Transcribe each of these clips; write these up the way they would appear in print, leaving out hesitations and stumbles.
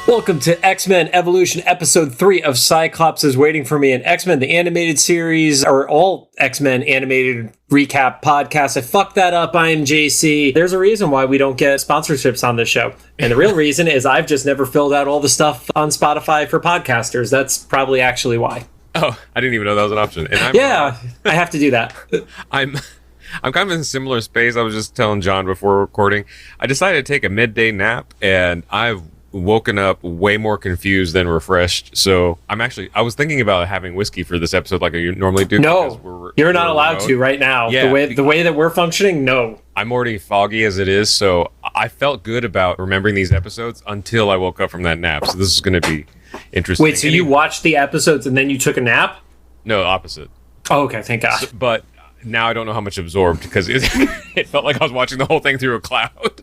Welcome to X-Men Evolution Episode 3 of Cyclops is Waiting for Me, and X-Men, the animated series, or all X-Men animated recap podcasts. I fucked that up. I am JC. There's a reason why we don't get sponsorships on this show. And the real reason is I've just never filled out all the stuff on Spotify for podcasters. That's probably actually why. Oh, I didn't even know that was an option. And I have to do that. I'm kind of in a similar space. I was just telling John before recording. I decided to take a midday nap, and I've woken up way more confused than refreshed. So I was thinking about having whiskey for this episode like I normally do. No, you're not allowed to right now. Yeah, the way that we're functioning, no. I'm already foggy as it is, so I felt good about remembering these episodes until I woke up from that nap. So this is going to be interesting. Wait, so you watched the episodes and then you took a nap? No, opposite. Oh, okay, thank God. But now I don't know how much absorbed because it felt like I was watching the whole thing through a cloud.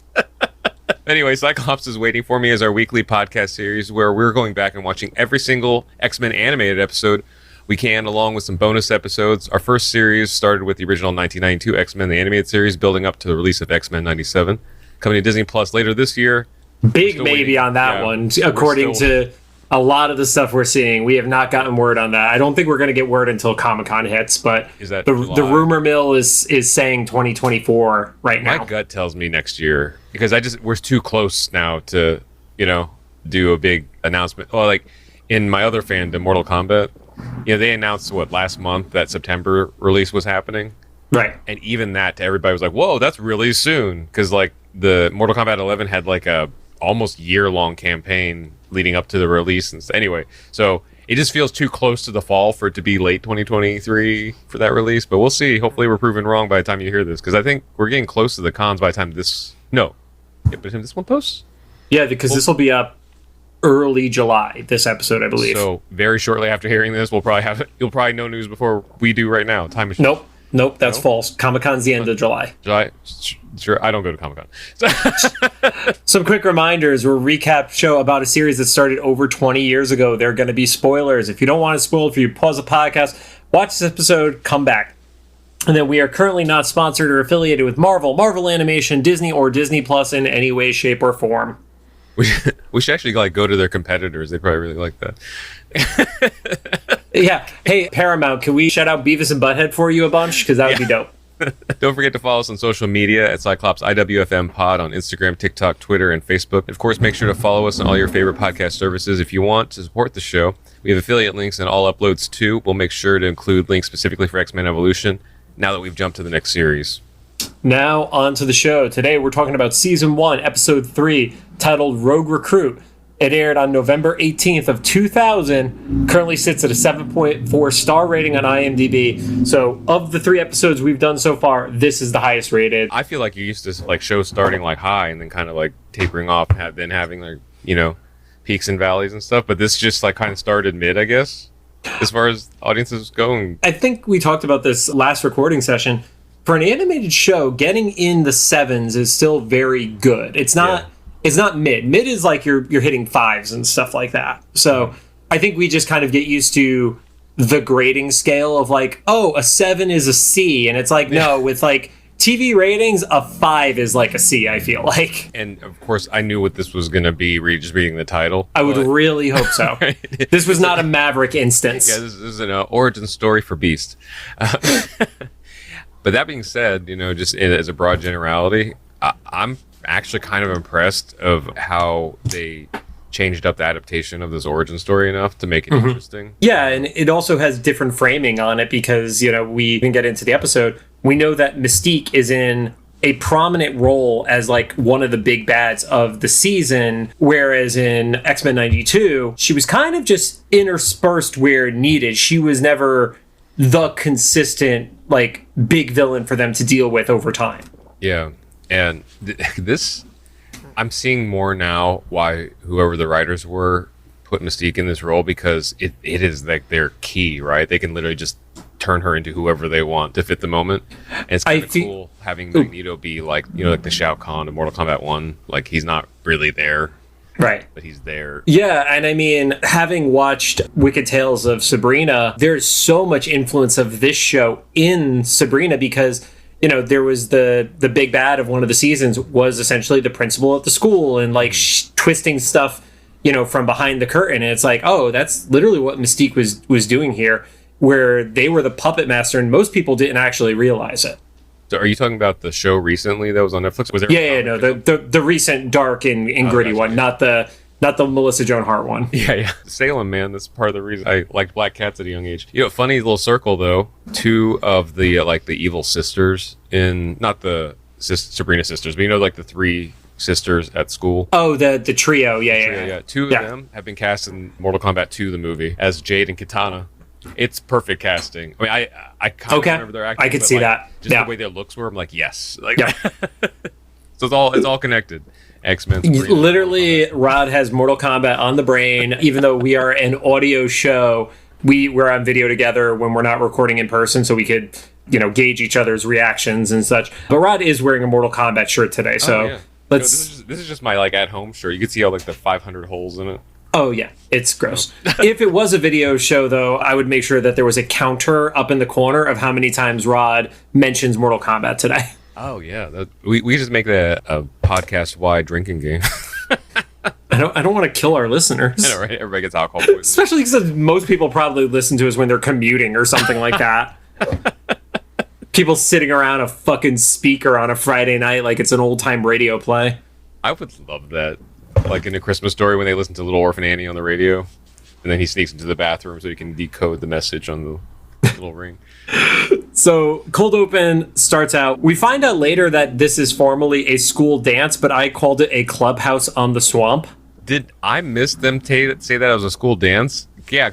Anyway, Cyclops is Waiting for Me is our weekly podcast series where we're going back and watching every single X-Men animated episode we can, along with some bonus episodes. Our first series started with the original 1992 X-Men, the animated series, building up to the release of X-Men 97, coming to Disney Plus later this year. Big maybe on that one, according to a lot of the stuff we're seeing. We have not gotten word on that. I don't think we're going to get word until Comic-Con hits, but the rumor mill is saying 2024 right now. My gut tells me next year, because we're too close now to, do a big announcement. Well, like in my other fandom, Mortal Kombat, they announced last month that September release was happening. Right. And even that to everybody was like, whoa, that's really soon. Because the Mortal Kombat 11 had a almost year-long campaign leading up to the release. And anyway, so it just feels too close to the fall for it to be late 2023 for that release. But we'll see. Hopefully we're proven wrong by the time you hear this, because I think we're getting close to the cons by the time this one posts. Yeah, because this will be up early July, this episode, I believe. So very shortly after hearing this, you'll probably know news before we do right now. Time machine. Nope, that's false. Comic-Con's the end of July. Sure, I don't go to Comic-Con. Some quick reminders. We're a recap show about a series that started over 20 years ago. There are going to be spoilers. If you don't want to spoil it for you, pause the podcast, watch this episode, come back. And then we are currently not sponsored or affiliated with Marvel Animation, Disney, or Disney Plus in any way, shape, or form. We should actually go to their competitors. They probably really like that. Yeah. Hey, Paramount, can we shout out Beavis and Butthead for you a bunch? Because that would be dope. Don't forget to follow us on social media at Cyclops IWFM Pod on Instagram, TikTok, Twitter, and Facebook. Of course, make sure to follow us on all your favorite podcast services. If you want to support the show, we have affiliate links in all uploads too. We'll make sure to include links specifically for X-Men Evolution now that we've jumped to the next series. Now on to the show. Today we're talking about Season 1, Episode 3, titled Rogue Recruit. It aired on November 18th of 2000, currently sits at a 7.4 star rating on IMDb. So of the 3 episodes we've done so far, this is the highest rated. I feel like you used to shows starting high and then kind of tapering off and then having peaks and valleys and stuff. But this just kind of started mid, I guess, as far as audiences go. I think we talked about this last recording session. For an animated show, getting in the 7s is still very good. It's not... Yeah. It's not mid. Mid is you're hitting 5s and stuff like that. So I think we just kind of get used to the grading scale of a 7 is a C. And it's no, with TV ratings, a 5 is a C, I feel like. And of course, I knew what this was going to be just reading the title. I would really hope so. This was not a Maverick instance. Yeah, this is an origin story for Beast. But that being said, just as a broad generality, I'm actually kind of impressed of how they changed up the adaptation of this origin story enough to make it interesting. Yeah, and it also has different framing on it because, we can get into the episode. We know that Mystique is in a prominent role as one of the big bads of the season, whereas in X-Men 92, she was kind of just interspersed where needed. She was never the consistent, big villain for them to deal with over time. Yeah. And this, I'm seeing more now why whoever the writers were put Mystique in this role, because it is their key, right? They can literally just turn her into whoever they want to fit the moment. And it's kind of cool having Magneto be the Shao Kahn of Mortal Kombat 1. He's not really there. Right. But he's there. Yeah, and I mean, having watched Wicked Tales of Sabrina, there's so much influence of this show in Sabrina because... there was the big bad of one of the seasons was essentially the principal at the school and twisting stuff from behind the curtain. And it's like, oh, that's literally what Mystique was doing here, where they were the puppet master, and most people didn't actually realize it. So are you talking about the show recently that was on Netflix? Was there? No, the recent dark and gritty one, not the Melissa Joan Hart one. Yeah. Salem, man. That's part of the reason I liked Black Cats at a young age. Funny little circle though. Two of the the evil sisters in, not the Sabrina sisters, but like the three sisters at school. Oh, the trio. Yeah. Two of them have been cast in Mortal Kombat 2, the movie, as Jade and Kitana. It's perfect casting. I mean, I kind of remember their acting. I could see that. Just the way their looks were, I'm like, yes. So it's all connected. X-Men. Literally, Rod has Mortal Kombat on the brain. Even though we are an audio show, we're on video together when we're not recording in person, so we could gauge each other's reactions and such. But Rod is wearing a Mortal Kombat shirt today, so this is just my at home shirt. You can see all the 500 holes in it. Oh yeah, it's gross. If it was a video show, though, I would make sure that there was a counter up in the corner of how many times Rod mentions Mortal Kombat today. Oh yeah, we just make that a podcast-wide drinking game. I don't want to kill our listeners. I know, right? Everybody gets alcohol poisoning. Especially because most people probably listen to us when they're commuting or something like that. People sitting around a fucking speaker on a Friday night like it's an old-time radio play. I would love that. Like in A Christmas Story when they listen to Little Orphan Annie on the radio, and then he sneaks into the bathroom so he can decode the message on the little ring. So Cold Open starts out. We find out later that this is formally a school dance, but I called it a clubhouse on the swamp. Did I miss them say that it was a school dance? Yeah,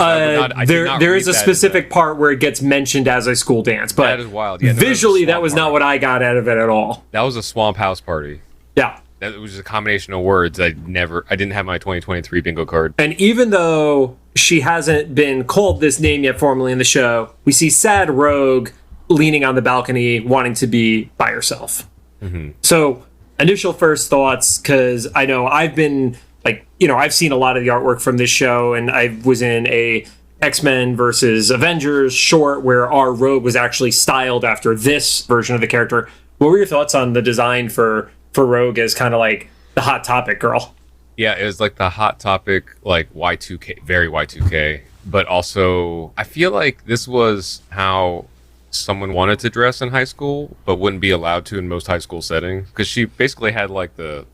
there is a specific part where it gets mentioned as a school dance, but that is wild. Yeah, visually that was not what I got out of it at all. That was a swamp house party. Yeah. That was just a combination of words. I didn't have my 2023 bingo card. And even though she hasn't been called this name yet formally in the show, we see sad Rogue leaning on the balcony wanting to be by herself. Mm-hmm. So initial first thoughts, because I know I've been I've seen a lot of the artwork from this show, and I was in a X-Men versus Avengers short where our Rogue was actually styled after this version of the character. What were your thoughts on the design for Rogue as kind of like the Hot Topic girl? Yeah, it was the Hot Topic, Y2K, very Y2K. But also, I feel like this was how someone wanted to dress in high school, but wouldn't be allowed to in most high school settings. Because she basically had the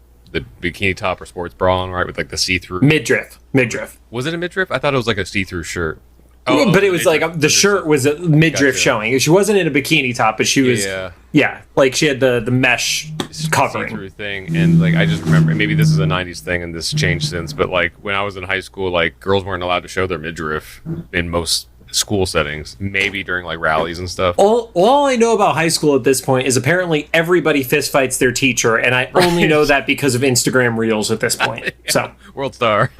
bikini top or sports bra on, right? With the see-through. Midriff. Was it a midriff? I thought it was a see-through shirt. Oh, but it was the shirt was a midriff showing. She wasn't in a bikini top, but she was she had the mesh covering see-through thing. And I just remember, maybe this is a 90s thing and this changed since, but when I was in high school, girls weren't allowed to show their midriff in most school settings, maybe during rallies and stuff. All I know about high school at this point is apparently everybody fistfights their teacher, and I only know that because of Instagram Reels at this point. So World Star.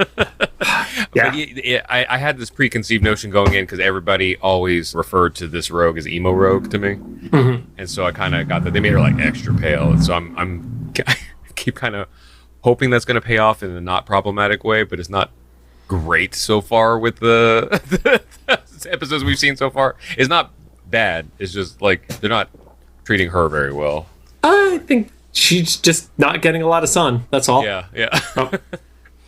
Yeah. I had this preconceived notion going in because everybody always referred to this Rogue as emo Rogue to me. Mm-hmm. And so I kind of got that. They made her extra pale, and so I keep kind of hoping that's going to pay off in a not problematic way, but it's not great so far with the episodes we've seen so far. It's not bad. It's just they're not treating her very well. I think she's just not getting a lot of sun. That's all. Yeah.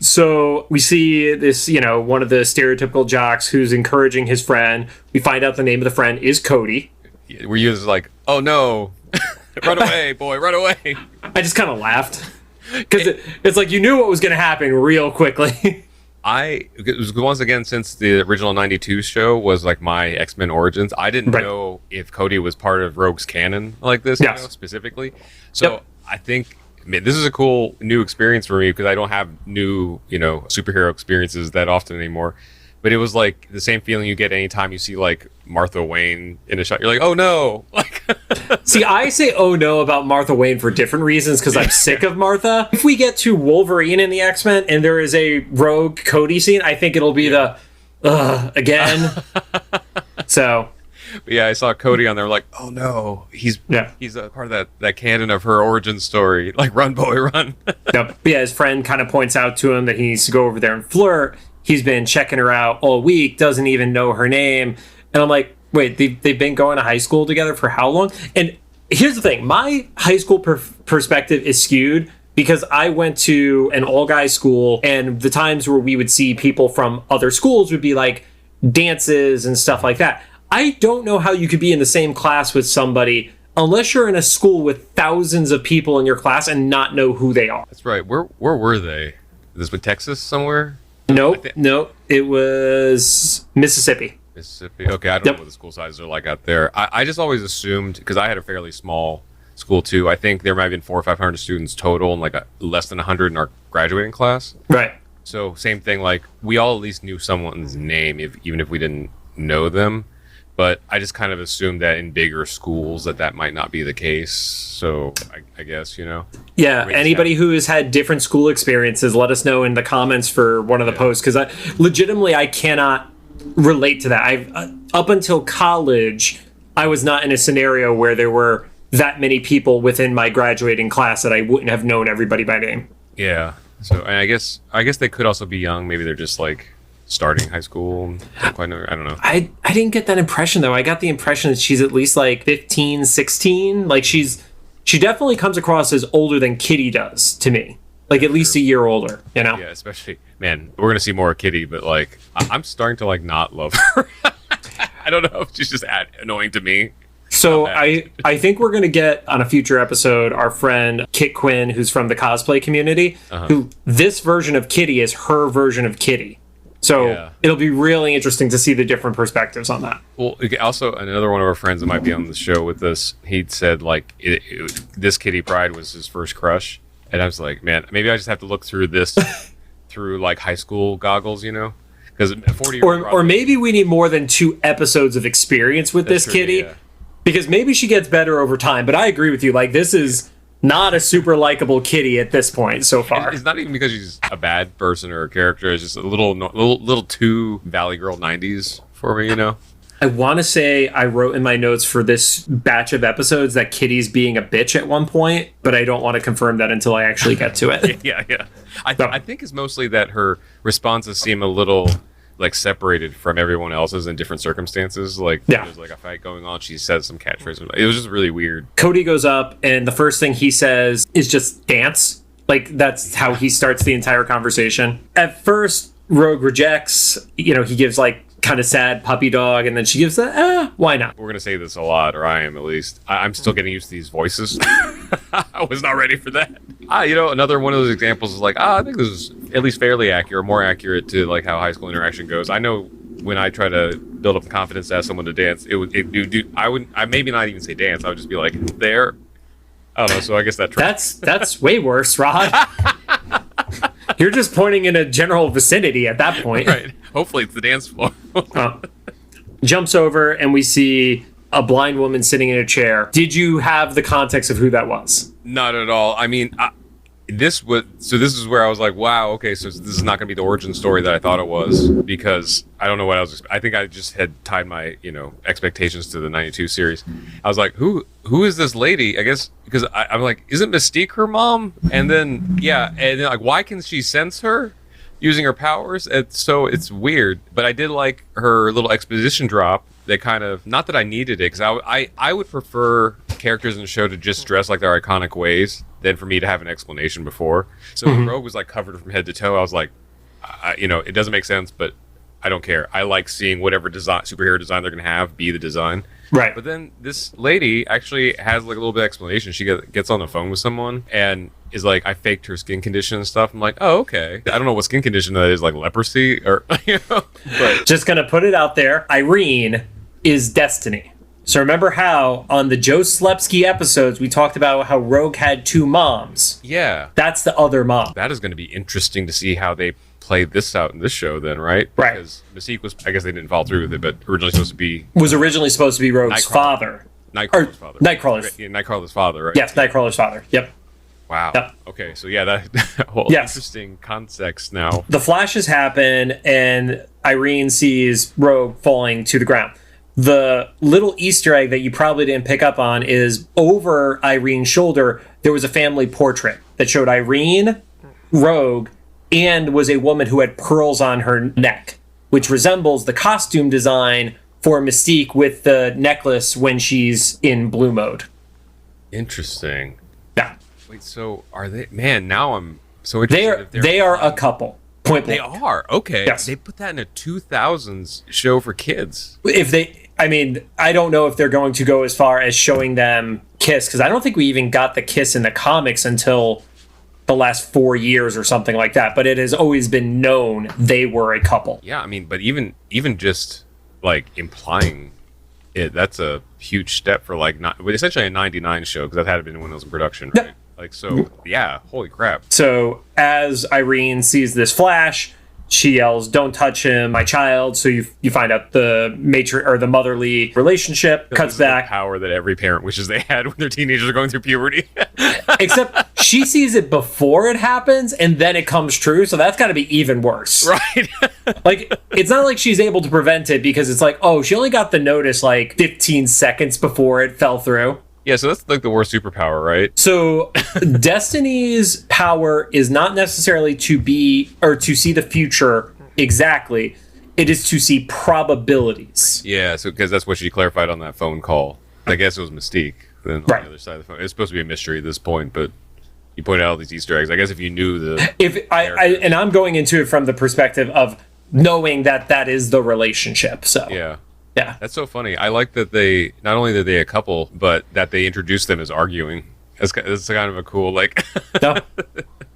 So we see this, one of the stereotypical jocks who's encouraging his friend. We find out the name of the friend is Cody. Were you just oh no, run away, boy, run away. I just kind of laughed because it's you knew what was going to happen real quickly. It was once again, since the original 92 show was my X-Men Origins, I didn't know if Cody was part of Rogue's canon this, specifically. So I think this is a cool new experience for me because I don't have new, superhero experiences that often anymore. But it was the same feeling you get anytime you see Martha Wayne in a shot. You're oh no! See, I say oh no about Martha Wayne for different reasons because I'm sick of Martha. If we get to Wolverine in the X-Men and there is a Rogue Cody scene, I think it'll be again. So. But yeah, I saw Cody on there oh no, he's a part of that canon of her origin story. Run boy, run. Yep. Yeah, his friend kind of points out to him that he needs to go over there and flirt. He's been checking her out all week, doesn't even know her name. And I'm wait, they've been going to high school together for how long? And here's the thing. My high school perspective is skewed because I went to an all-guys school, and the times where we would see people from other schools would be like dances and stuff like that. I don't know how you could be in the same class with somebody unless you're in a school with thousands of people in your class and not know who they are. That's right. Where were they? This was Texas somewhere? Nope. It was Mississippi. Mississippi. Okay, I don't know what the school sizes are like out there. I just always assumed, because I had a fairly small school too. I think there might have been 400 or 500 students total, and like less than 100 in our graduating class. Right. So same thing. Like we all at least knew someone's name, even if we didn't know them. But I just kind of assumed that in bigger schools that might not be the case. So I guess, Yeah, anybody who has had different school experiences, let us know in the comments for one of the posts. Because I cannot relate to that. Up until college, I was not in a scenario where there were that many people within my graduating class that I wouldn't have known everybody by name. Yeah. So and I guess they could also be young. Maybe they're just like starting high school. Don't quite know. I don't know. I didn't get that impression, though. I got the impression that she's at least like 15, 16. Like she definitely comes across as older than Kitty does to me. Like at least a year older, Yeah, especially, man, we're going to see more of Kitty, but like I'm starting to like not love her. I don't know if she's just annoying to me. So I think we're going to get on a future episode our friend Kit Quinn, who's from the cosplay community, who this version of Kitty is her version of Kitty. So it'll be really interesting to see the different perspectives on that. Well, also another one of our friends that might be on the show with us, he'd said like this Kitty Pryde was his first crush, and I was like, man, maybe I just have to look through this through like high school goggles, because 40 or maybe we need more than 2 episodes of experience with this Kitty, because maybe she gets better over time. But I agree with you, like this is not a super likable Kitty at this point so far. It's not even because she's a bad person or a character. It's just a little too Valley Girl 90s for me, I want to say I wrote in my notes for this batch of episodes that Kitty's being a bitch at one point, but I don't want to confirm that until I actually get to it. Yeah. I think it's mostly that her responses seem a little like separated from everyone else's in different circumstances. Like there's like a fight going on, she says some catchphrase. It was just really weird. Cody goes up and the first thing he says is just dance. Like that's how he starts the entire conversation. At first Rogue rejects, he gives like kind of sad puppy dog, and then she gives that why not. We're gonna say this a lot, or I am at least. I'm still getting used to these voices. I was not ready for that. Another one of those examples is like, I think this is at least fairly accurate, more accurate to like how high school interaction goes. I know when I try to build up the confidence to ask someone to dance, I maybe not even say dance. I would just be like, there. I don't know. So I guess that that's way worse, Rod. You're just pointing in a general vicinity at that point. Right. Hopefully it's the dance floor. Jumps over and we see a blind woman sitting in a chair. Did you have the context of who that was? Not at all. I mean, this is where I was like, wow, okay, so this is not going to be the origin story that I thought it was, because I don't know what I was. I think I just had tied my expectations to the '92 series. I was like, who is this lady? I guess because I'm like, isn't Mystique her mom? And then like, why can she sense her using her powers? And so it's weird. But I did like her little exposition drop. That kind of, not that I needed it, because I would prefer characters in the show to just dress like their iconic ways than for me to have an explanation before. So when Rogue was like covered from head to toe, I was like, it doesn't make sense, but I don't care. I like seeing whatever superhero design they're going to have be the design. Right. But then this lady actually has like a little bit of explanation. She gets on the phone with someone and is like, I faked her skin condition and stuff. I'm like, oh, okay. I don't know what skin condition that is, like leprosy or, but just going to put it out there. Irene is Destiny. So remember how on the Joe Slepsky episodes we talked about how Rogue had 2 moms? Yeah. That's the other mom. That is going to be interesting to see how they play this out in this show then, right? Right. Because Mystique was, I guess they didn't follow through with it, but originally supposed to be... Was originally supposed to be Rogue's father. Nightcrawler's father. Nightcrawler's. Yeah, Nightcrawler's father, right? Yes, Nightcrawler's father. Yep. Wow. Yep. Okay, so yeah, that interesting context now. The flashes happen and Irene sees Rogue falling to the ground. The little Easter egg that you probably didn't pick up on is over Irene's shoulder, there was a family portrait that showed Irene, Rogue, and was a woman who had pearls on her neck, which resembles the costume design for Mystique with the necklace when she's in blue mode. Interesting. Yeah. Wait, so are they? Man, now I'm so interested. They are a couple. Point They blank. are okay. Yes. They put that in a 2000s show for kids. If they, I mean, I don't know if they're going to go as far as showing them kiss, because I don't think we even got the kiss in the comics until the last 4 years or something like that. But it has always been known they were a couple. Yeah, I mean, but even just like implying it, that's a huge step for like not essentially a 99 show, because that had been when it was in production, right? Yep. Like, so yeah, holy crap. So as Irene sees this flash, she yells, "Don't touch him, my child!" So you find out the the motherly relationship cuts back. The power that every parent wishes they had when their teenagers are going through puberty. Except she sees it before it happens, and then it comes true. So that's got to be even worse, Right. Like, it's not like she's able to prevent it, because it's like, oh, she only got the notice like 15 seconds before it fell through. Yeah, so that's like the worst superpower, right? So Destiny's power is not necessarily to be or to see the future exactly. It is to see probabilities. Yeah, so because that's what she clarified on that phone call. I guess it was Mystique. Then on Right. the other side of the phone, it's supposed to be a mystery at this point, but you pointed out all these Easter eggs. I guess if you knew the And I'm going into it from the perspective of knowing that is the relationship. So yeah. yeah. That's so funny. I like that they not only that they a couple, but that they introduced them as arguing. It's kind of a cool like. No.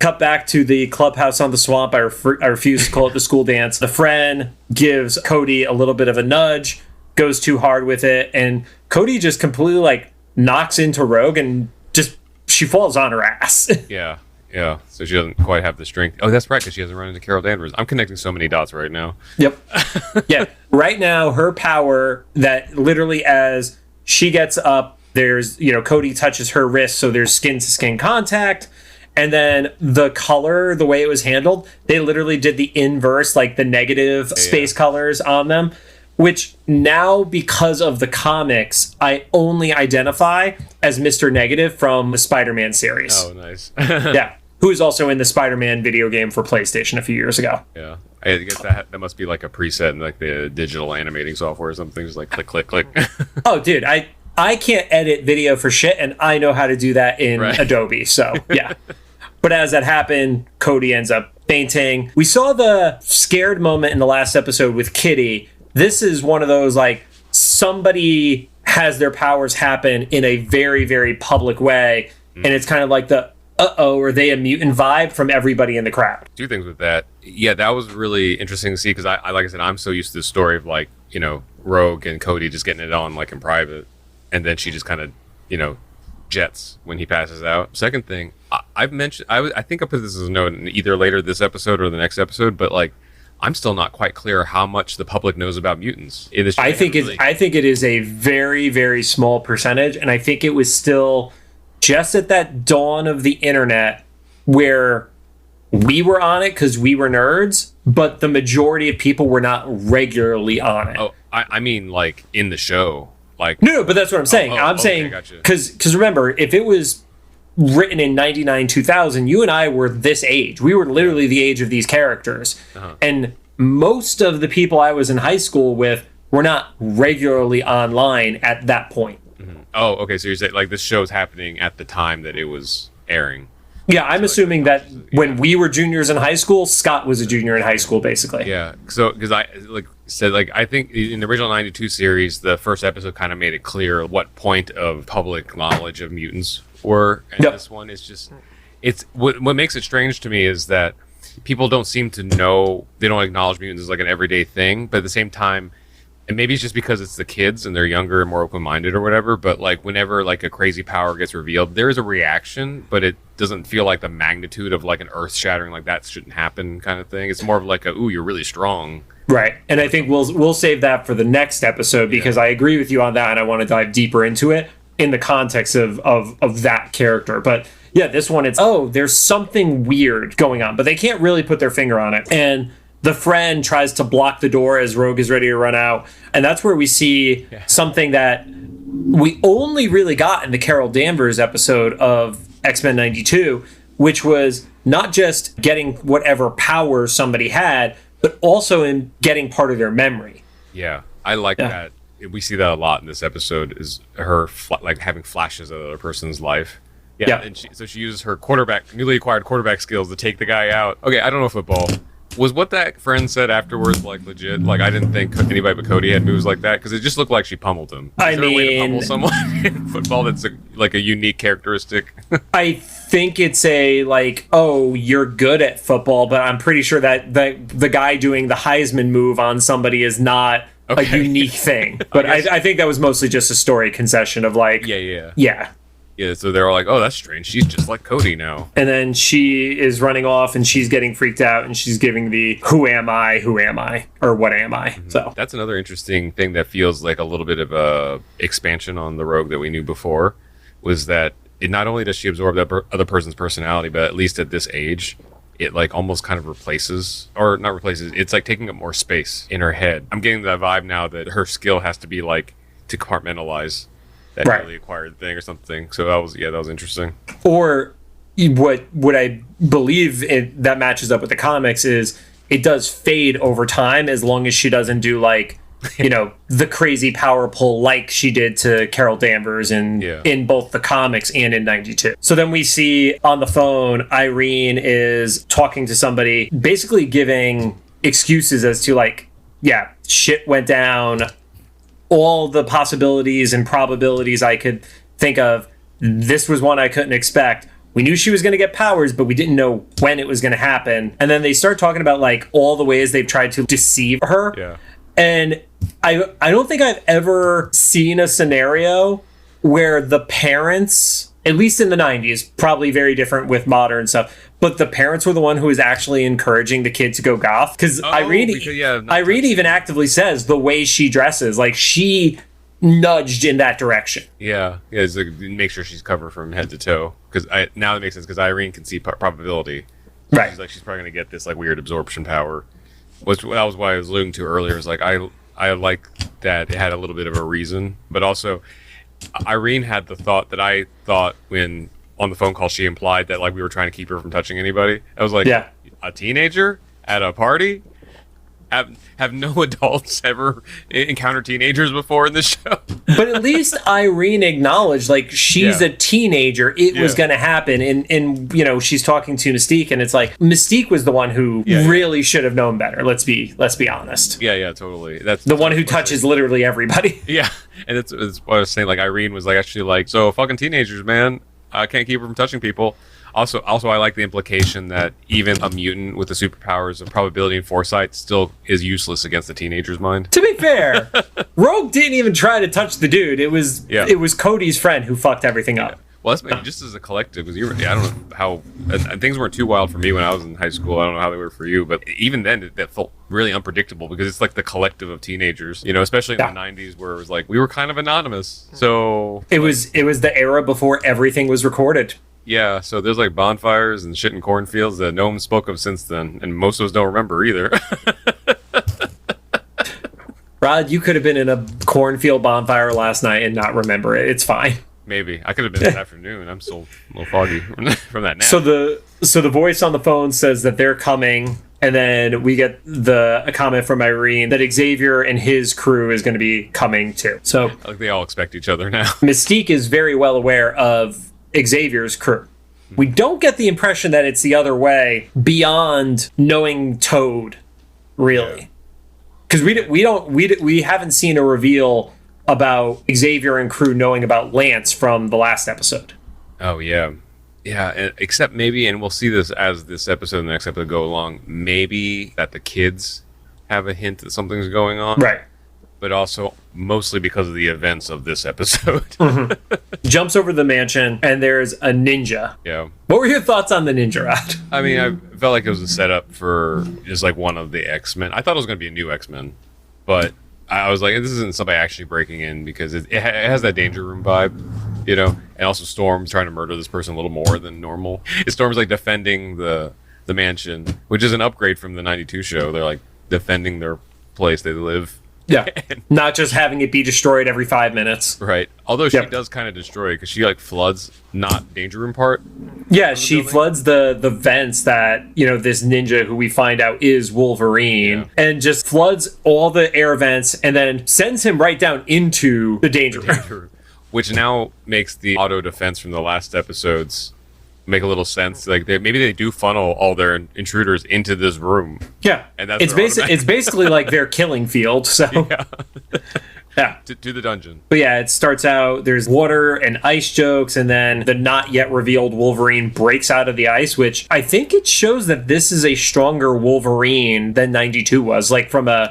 Cut back to the clubhouse on the swamp. I refuse to call it the school dance. The friend gives Cody a little bit of a nudge, goes too hard with it, and Cody just completely like knocks into Rogue, and just she falls on her ass. Yeah. Yeah, so she doesn't quite have the strength. Oh, that's right, because she hasn't run into Carol Danvers. I'm connecting so many dots right now. Yep. Yeah. Right now, her power that literally as she gets up, there's, Cody touches her wrist, so there's skin to skin contact. And then the color, the way it was handled, they literally did the inverse, like the negative space colors on them, which now, because of the comics, I only identify as Mr. Negative from the Spider-Man series. Oh, nice. Yeah. Who is also in the Spider-Man video game for PlayStation a few years ago. Yeah. I guess that must be like a preset in like the digital animating software or something. Just like click, click, click. Oh, dude, I can't edit video for shit, and I know how to do that in Adobe. So, yeah. But as that happened, Cody ends up fainting. We saw the scared moment in the last episode with Kitty. This is one of those, like, somebody has their powers happen in a very, very public way, and it's kind of like the are they a mutant vibe from everybody in the crowd. Two things with that. Yeah, that was really interesting to see, because I like I said, I'm so used to the story of like, Rogue and Cody just getting it on like in private, and then she just kind of, jets when he passes out. Second thing, I've mentioned, I think I put this as a note in either later this episode or the next episode, but like, I'm still not quite clear how much the public knows about mutants. I think it is a very, very small percentage, and I think it was still just at that dawn of the internet where we were on it because we were nerds, but the majority of people were not regularly on it. Oh, I mean, like in the show, like no, but that's what I'm saying. I'm saying because remember, if it was written in 99 2000, you and I were this age. We were literally the age of these characters, and most of the people I was in high school with were not regularly online at that point. Oh, okay. So you're saying like this show's happening at the time that it was airing. Yeah, I'm assuming that when we were juniors in high school, Scott was a junior in high school, basically. Yeah. So because I I think in the original '92 series, the first episode kind of made it clear what point of public knowledge of mutants were, and this one is just what makes it strange to me is that people don't seem to know, they don't acknowledge mutants as like an everyday thing, but at the same time. And maybe it's just because it's the kids and they're younger and more open-minded or whatever, but like whenever like a crazy power gets revealed, there is a reaction, but it doesn't feel like the magnitude of like an earth-shattering, like that shouldn't happen kind of thing. It's more of like ooh, you're really strong. Right. And I think we'll save that for the next episode, because I agree with you on that, and I want to dive deeper into it in the context of that character. But yeah, this one, it's there's something weird going on, but they can't really put their finger on it. And the friend tries to block the door as Rogue is ready to run out. And that's where we see something that we only really got in the Carol Danvers episode of X-Men 92, which was not just getting whatever power somebody had, but also in getting part of their memory. Yeah, I like that. We see that a lot in this episode, is her like having flashes of the other person's life. Yeah, Yep. and she uses her newly acquired quarterback skills to take the guy out. Okay, I don't know football. Was what that friend said afterwards like legit? Like I didn't think anybody but Cody had moves like that because it just looked like she pummeled him. Is there a way to pummel someone in football that's like a unique characteristic? I think it's a like, oh, you're good at football, but I'm pretty sure that the guy doing the Heisman move on somebody is not a unique thing. But I think that was mostly just a story concession of like, yeah. So they're all like, oh, that's strange. She's just like Cody now. And then she is running off and she's getting freaked out and she's giving the who am I, or what am I? Mm-hmm. So that's another interesting thing that feels like a little bit of a expansion on the Rogue that we knew before, was that it not only does she absorb that other person's personality, but at least at this age, it like almost kind of it's like taking up more space in her head. I'm getting that vibe now that her skill has to be like to compartmentalize that newly acquired thing or something. So that was interesting. Or what I believe that matches up with the comics is it does fade over time as long as she doesn't do like, you know, the crazy power pull like she did to Carol Danvers in both the comics and in 92. So then we see on the phone, Irene is talking to somebody, basically giving excuses as to like, yeah, shit went down. All the possibilities and probabilities I could think of, this was one I couldn't expect. We knew she was going to get powers, but we didn't know when it was going to happen. And then they start talking about like all the ways they've tried to deceive her. Yeah. And I don't think I've ever seen a scenario where the parents, at least in the 90s, probably very different with modern stuff, but the parents were the one who was actually encouraging the kid to go goth. Because Irene even actively says the way she dresses, like she nudged in that direction. Yeah, it's like, make sure she's covered from head to toe. Because now that makes sense, because Irene can see probability. Right. She's probably going to get this like weird absorption power. That was why I was alluding to earlier. Is like I like that it had a little bit of a reason, but also Irene had the thought that I thought when on the phone call she implied that like we were trying to keep her from touching anybody. I was like, a teenager at a party? Have no adults ever encountered teenagers before in this show? But at least Irene acknowledged, like, she's a teenager. It was going to happen. And, you know, she's talking to Mystique, and it's like, Mystique was the one who really should have known better. Let's be honest. Yeah, totally. That's the one who touches literally everybody. Yeah. And it's what I was saying. Like, Irene was like, actually like, so fucking teenagers, man. I can't keep her from touching people. Also, I like the implication that even a mutant with the superpowers of probability and foresight still is useless against the teenager's mind. To be fair, Rogue didn't even try to touch the dude. It was Cody's friend who fucked everything up. Well, that's maybe just as a collective, because I don't know how things weren't too wild for me when I was in high school. I don't know how they were for you, but even then, that felt really unpredictable because it's like the collective of teenagers, you know, especially in the 90s where it was like we were kind of anonymous. So it was the era before everything was recorded. Yeah, so there's like bonfires and shit in cornfields that no one spoke of since then, and most of us don't remember either. Rod, you could have been in a cornfield bonfire last night and not remember it. It's fine. Maybe. I could have been this afternoon. I'm still a little foggy from that nap. So the voice on the phone says that they're coming, and then we get a comment from Irene that Xavier and his crew is going to be coming too. So like they all expect each other now. Mystique is very well aware of Xavier's crew. We don't get the impression that it's the other way beyond knowing Toad, really, because we haven't seen a reveal about Xavier and crew knowing about Lance from the last episode. Oh yeah, except maybe, and we'll see this as this episode and the next episode go along. Maybe that the kids have a hint that something's going on, right? But also mostly because of the events of this episode. Jumps over the mansion, and there's a ninja. Yeah. What were your thoughts on the ninja, Rod? I mean, I felt like it was a setup for just like one of the X-Men. I thought it was going to be a new X-Men, but I was like, this isn't somebody actually breaking in because it has that Danger Room vibe, you know? And also Storm's trying to murder this person a little more than normal. Storm's like defending the mansion, which is an upgrade from the 92 show. They're like defending their place they live. Yeah, not just having it be destroyed every 5 minutes. Right. Although she does kind of destroy it because she like floods not Danger Room part. Yeah, she floods the vents that, you know, this ninja who we find out is Wolverine and just floods all the air vents and then sends him right down into the Danger Room. which now makes the auto defense from the last episodes make a little sense. Like maybe they do funnel all their intruders into this room. Yeah, and that's it's basically like their killing field. So yeah. To the dungeon. But yeah, it starts out, there's water and ice jokes, and then the not yet revealed Wolverine breaks out of the ice, which I think it shows that this is a stronger Wolverine than 92 was, like from a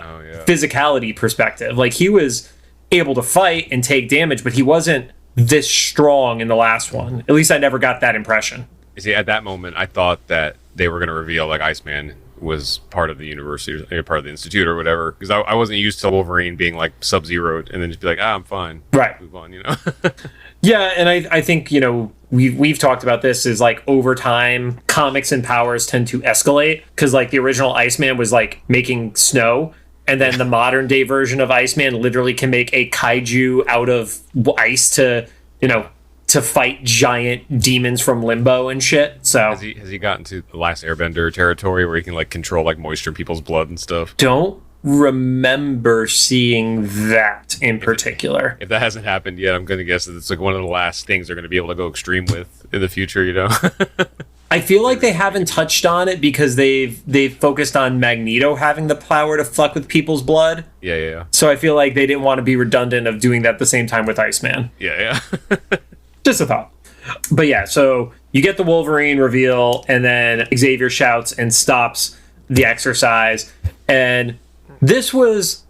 physicality perspective. Like he was able to fight and take damage, but he wasn't this strong in the last one. At least I never got that impression. You see, at that moment, I thought that they were going to reveal like Iceman was part of the university or part of the institute or whatever, because I wasn't used to Wolverine being like Sub-Zero'd and then just be like, I'm fine, right, move on, Yeah, and I think we've talked about this, is like over time comics and powers tend to escalate, because like the original Iceman was like making snow, and then the modern day version of Iceman literally can make a kaiju out of ice to fight giant demons from limbo and shit. So has he gotten to the last Airbender territory where he can like control like moisture in people's blood and stuff? Don't remember seeing that in particular. If that hasn't happened yet, I'm going to guess that it's like one of the last things they're going to be able to go extreme with in the future. I feel like they haven't touched on it because they've focused on Magneto having the power to fuck with people's blood. Yeah. So I feel like they didn't want to be redundant of doing that at the same time with Iceman. Yeah. Just a thought. But yeah, so you get the Wolverine reveal, and then Xavier shouts and stops the exercise. And this was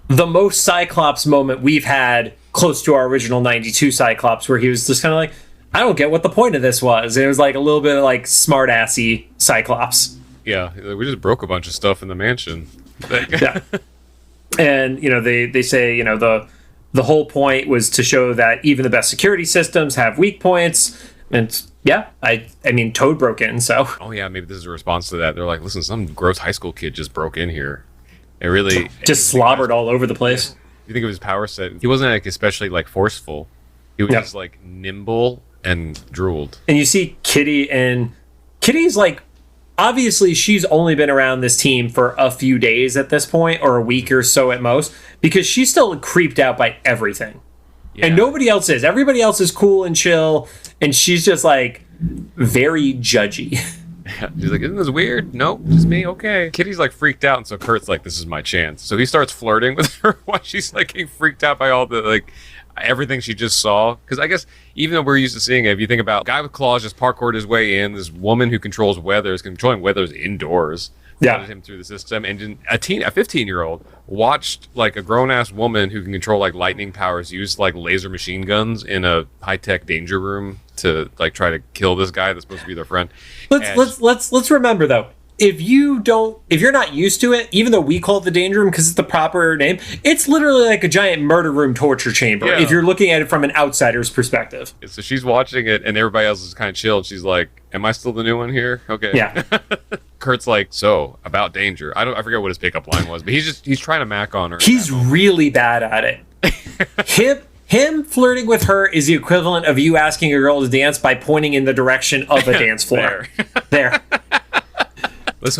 the most Cyclops moment we've had close to our original 92 Cyclops, where he was just kind of like, I don't get what the point of this was. It was like a little bit of like smart-assy Cyclops. Yeah, we just broke a bunch of stuff in the mansion. Yeah. And, they say, the whole point was to show that even the best security systems have weak points. And yeah, I mean, Toad broke in, so. Oh yeah, maybe this is a response to that. They're like, listen, some gross high school kid just broke in here. It really just slobbered all over the place. Yeah. You think of his power set, he wasn't like especially like forceful. He was just like nimble and drooled. And you see Kitty, and Kitty's like, obviously she's only been around this team for a few days at this point, or a week or so at most, because she's still creeped out by everything. Yeah. And nobody else is. Everybody else is cool and chill, and she's just like very judgy. She's like, isn't this weird? Nope, just me, okay. Kitty's like freaked out, and so Kurt's like, this is my chance. So he starts flirting with her while she's like getting freaked out by all the like everything she just saw. Because I guess even though we're used to seeing it, if you think about guy with claws just parkoured his way in, this woman who controls weather is controlling weathers indoors. Yeah, him through the system, and a 15-year-old watched like a grown-ass woman who can control like lightning powers use like laser machine guns in a high-tech danger room to like try to kill this guy that's supposed to be their friend. Let's remember though, if you're not used to it, even though we call it the danger room because it's the proper name, it's literally like a giant murder room torture chamber. Yeah. If you're looking at it from an outsider's perspective. So she's watching it, and everybody else is kind of chilled. She's like, "Am I still the new one here?" Okay. Yeah. Kurt's like, so about danger. I forget what his pickup line was, but he's trying to mac on her. He's really bad at it. Him flirting with her is the equivalent of you asking a girl to dance by pointing in the direction of a dance floor. There. Let's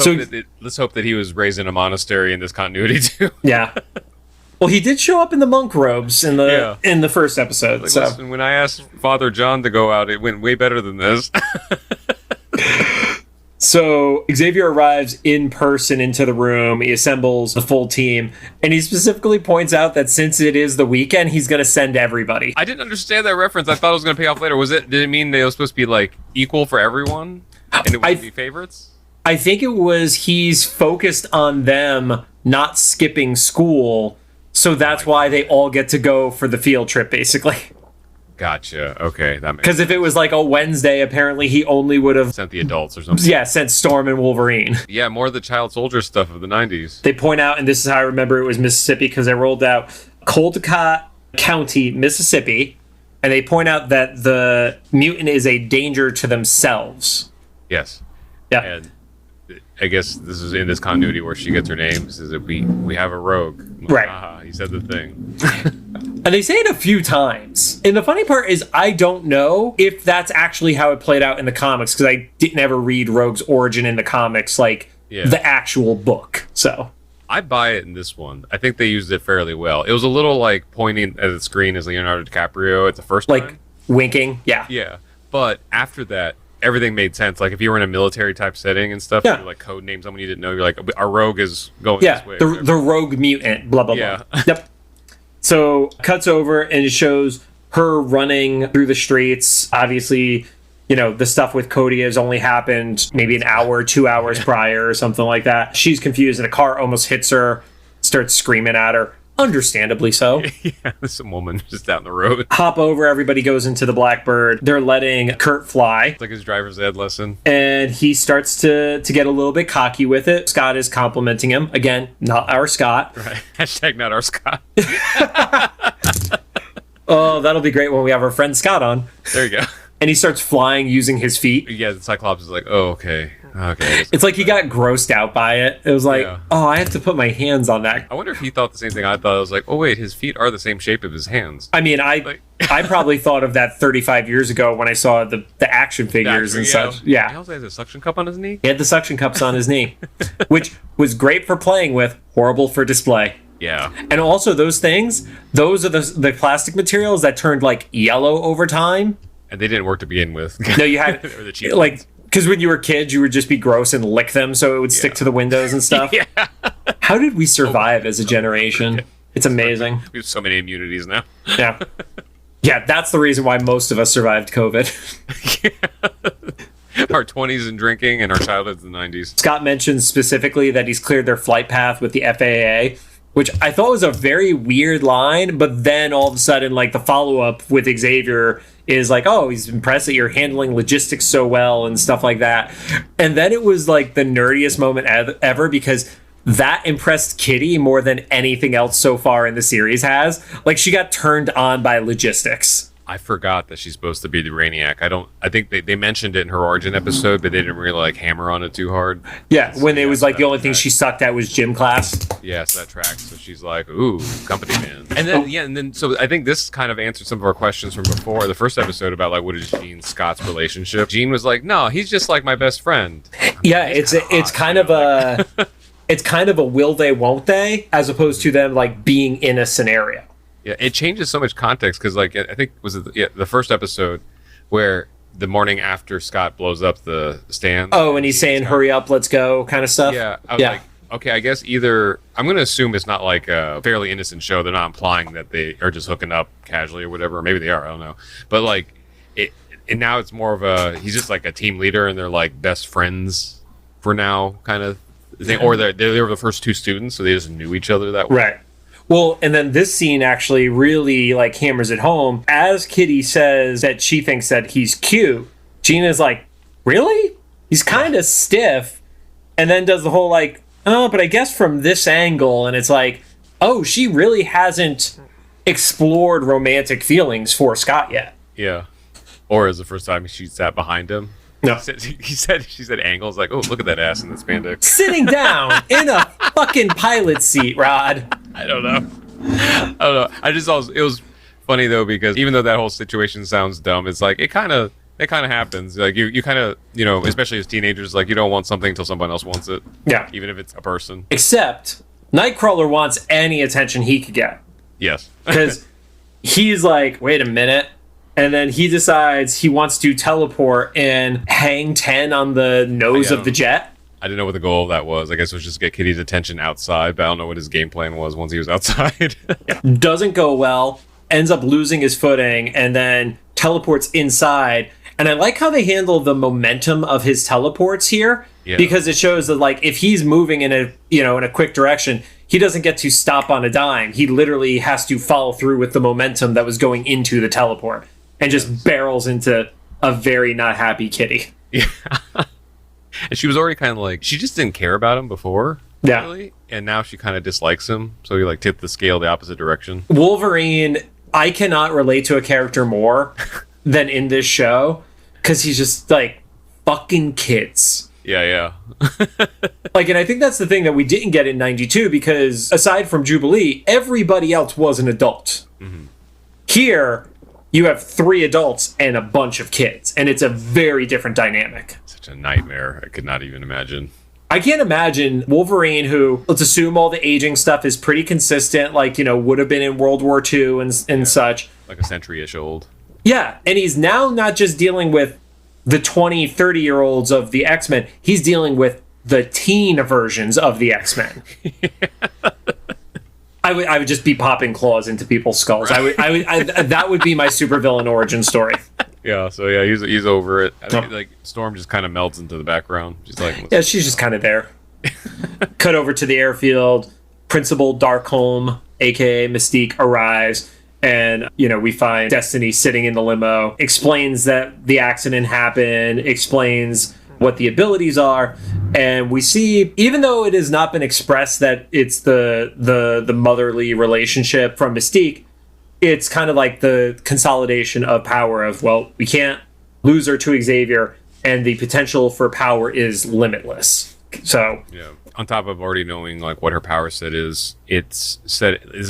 hope that he was raised in a monastery in this continuity too. Yeah. Well, he did show up in the monk robes in the first episode. Like, listen, when I asked Father John to go out, it went way better than this. So Xavier arrives in person into the room. He assembles the full team, and he specifically points out that since it is the weekend, he's going to send everybody. I didn't understand that reference. I thought it was going to pay off later. Did it mean they were supposed to be like equal for everyone, and it would be favorites? I think it was he's focused on them not skipping school, so that's why they all get to go for the field trip, basically. Gotcha. Okay, that makes because if it was like a Wednesday, apparently he only would have sent the adults or something. Yeah, sent Storm and Wolverine. Yeah, more of the child soldier stuff of the 90s. They point out, and this is how I remember it was Mississippi, because they rolled out Caldecott County, Mississippi, and they point out that the mutant is a danger to themselves. Yes. Yeah. And I guess this is in this continuity where she gets her name. Says that we have a rogue. Right. He said the thing. And they say it a few times. And the funny part is I don't know if that's actually how it played out in the comics, because I didn't ever read Rogue's origin in the comics, like the actual book. So I buy it in this one. I think they used it fairly well. It was a little like pointing at the screen as Leonardo DiCaprio at the first time. Like winking, yeah. Yeah. But after that, everything made sense. Like if you were in a military type setting and stuff, you like code name someone you didn't know, you're like, our rogue is going this way. The rogue mutant, blah, blah, blah. Yep. So cuts over and it shows her running through the streets. Obviously, you know, the stuff with Cody has only happened maybe an hour, 2 hours prior or something like that. She's confused and a car almost hits her, starts screaming at her. Understandably so. Yeah, there's some woman just down the road. Hop over, everybody goes into the Blackbird. They're letting Kurt fly. It's like his driver's ed lesson. And he starts to get a little bit cocky with it. Scott is complimenting him. Again, not our Scott. Right. Hashtag not our Scott. Oh, that'll be great when we have our friend Scott on. There you go. And he starts flying using his feet. Yeah, the Cyclops is like, oh, okay. Okay. It's like he got grossed out by it. It was like, oh, I have to put my hands on that. I wonder if he thought the same thing I thought. I was like, oh, wait, his feet are the same shape of his hands. I mean, I probably thought of that 35 years ago when I saw the action figures and such. Yeah. He also has a suction cup on his knee? He had the suction cups on his knee, which was great for playing with, horrible for display. Yeah. And also those things, those are the plastic materials that turned like yellow over time. And they didn't work to begin with. No, you had or the cheap like ones. because when you were kids, you would just be gross and lick them, so it would stick to the windows and stuff. Yeah. How did we survive as a generation? It's amazing. We have so many immunities now. Yeah. Yeah, that's the reason why most of us survived COVID. Our 20s and drinking and our childhoods in the 90s. Scott mentions specifically that he's cleared their flight path with the FAA, which I thought was a very weird line, but then all of a sudden, like, the follow-up with Xavier is like, oh, he's impressed that you're handling logistics so well and stuff like that. And then it was like the nerdiest moment ever because that impressed Kitty more than anything else so far in the series has. Like, she got turned on by logistics. I forgot that she's supposed to be the Brainiac. I think they mentioned it in her origin episode, but they didn't really like hammer on it too hard. Yeah, when it was like the only thing she sucked at was gym class. Yeah, so that tracks. So she's like, ooh, company man. And then so I think this kind of answered some of our questions from before the first episode about like what is Jean Scott's relationship. Jean was like, no, he's just like my best friend. Yeah, it's kind of a it's kind of a will they won't they as opposed to them like being in a scenario. Yeah, it changes so much context because, like, I think was it the first episode where the morning after Scott blows up the stand. Oh, and he's saying, "Hurry up, let's go," kind of stuff. Yeah, I was like, okay, I guess either I'm going to assume it's not like a fairly innocent show. They're not implying that they are just hooking up casually or whatever. Or maybe they are. I don't know. But like, and now it's more of a he's just like a team leader, and they're like best friends for now, kind of thing. Or they were the first two students, so they just knew each other that way. Right. Well, and then this scene actually really like hammers it home. As Kitty says that she thinks that he's cute, Gina's like, really? He's kind of stiff. And then does the whole like, oh, but I guess from this angle. And it's like, oh, she really hasn't explored romantic feelings for Scott yet. Yeah. Or is the first time she sat behind him. No. She said angles like, oh, look at that ass in the spandex. Sitting down in a fucking pilot seat, Rod. I don't know. I just thought it was funny though because even though that whole situation sounds dumb, it's like it kind of happens. Like you kind of especially as teenagers, like you don't want something until someone else wants it. Yeah. Even if it's a person. Except Nightcrawler wants any attention he could get. Yes. Because he's like, wait a minute. And then he decides he wants to teleport and hang 10 on the nose of the jet. I didn't know what the goal of that was. I guess it was just get Kitty's attention outside, but I don't know what his game plan was once he was outside. Doesn't go well, ends up losing his footing, and then teleports inside. And I like how they handle the momentum of his teleports here, because it shows that like if he's moving in a quick direction, he doesn't get to stop on a dime. He literally has to follow through with the momentum that was going into the teleport, and just barrels into a very not happy Kitty. Yeah. And she was already kind of like, she just didn't care about him before, really, and now she kind of dislikes him, so he like tipped the scale the opposite direction. Wolverine, I cannot relate to a character more than in this show, because he's just like, fucking kids. Yeah. Like, and I think that's the thing that we didn't get in 92, because aside from Jubilee, everybody else was an adult. Mm-hmm. Here, you have 3 adults and a bunch of kids, and it's a very different dynamic. Such a nightmare. I could not even imagine. I can't imagine Wolverine, who, let's assume all the aging stuff is pretty consistent, like, would have been in World War II and such. Like a century-ish old. Yeah, and he's now not just dealing with the 20, 30-year-olds of the X-Men, he's dealing with the teen versions of the X-Men. I would just be popping claws into people's skulls. Right. That would be my supervillain origin story. Yeah, so yeah, he's over it. I think like Storm just kind of melts into the background. She's like, yeah, she's just kind of there. Cut over to the airfield. Principal Darkholm, aka Mystique, arrives, and we find Destiny sitting in the limo. Explains that the accident happened. Explains what the abilities are, and we see, even though it has not been expressed that it's the motherly relationship from Mystique, it's kind of like the consolidation of power of, well, we can't lose her to Xavier, and the potential for power is limitless. So yeah, on top of already knowing like what her power set is, it's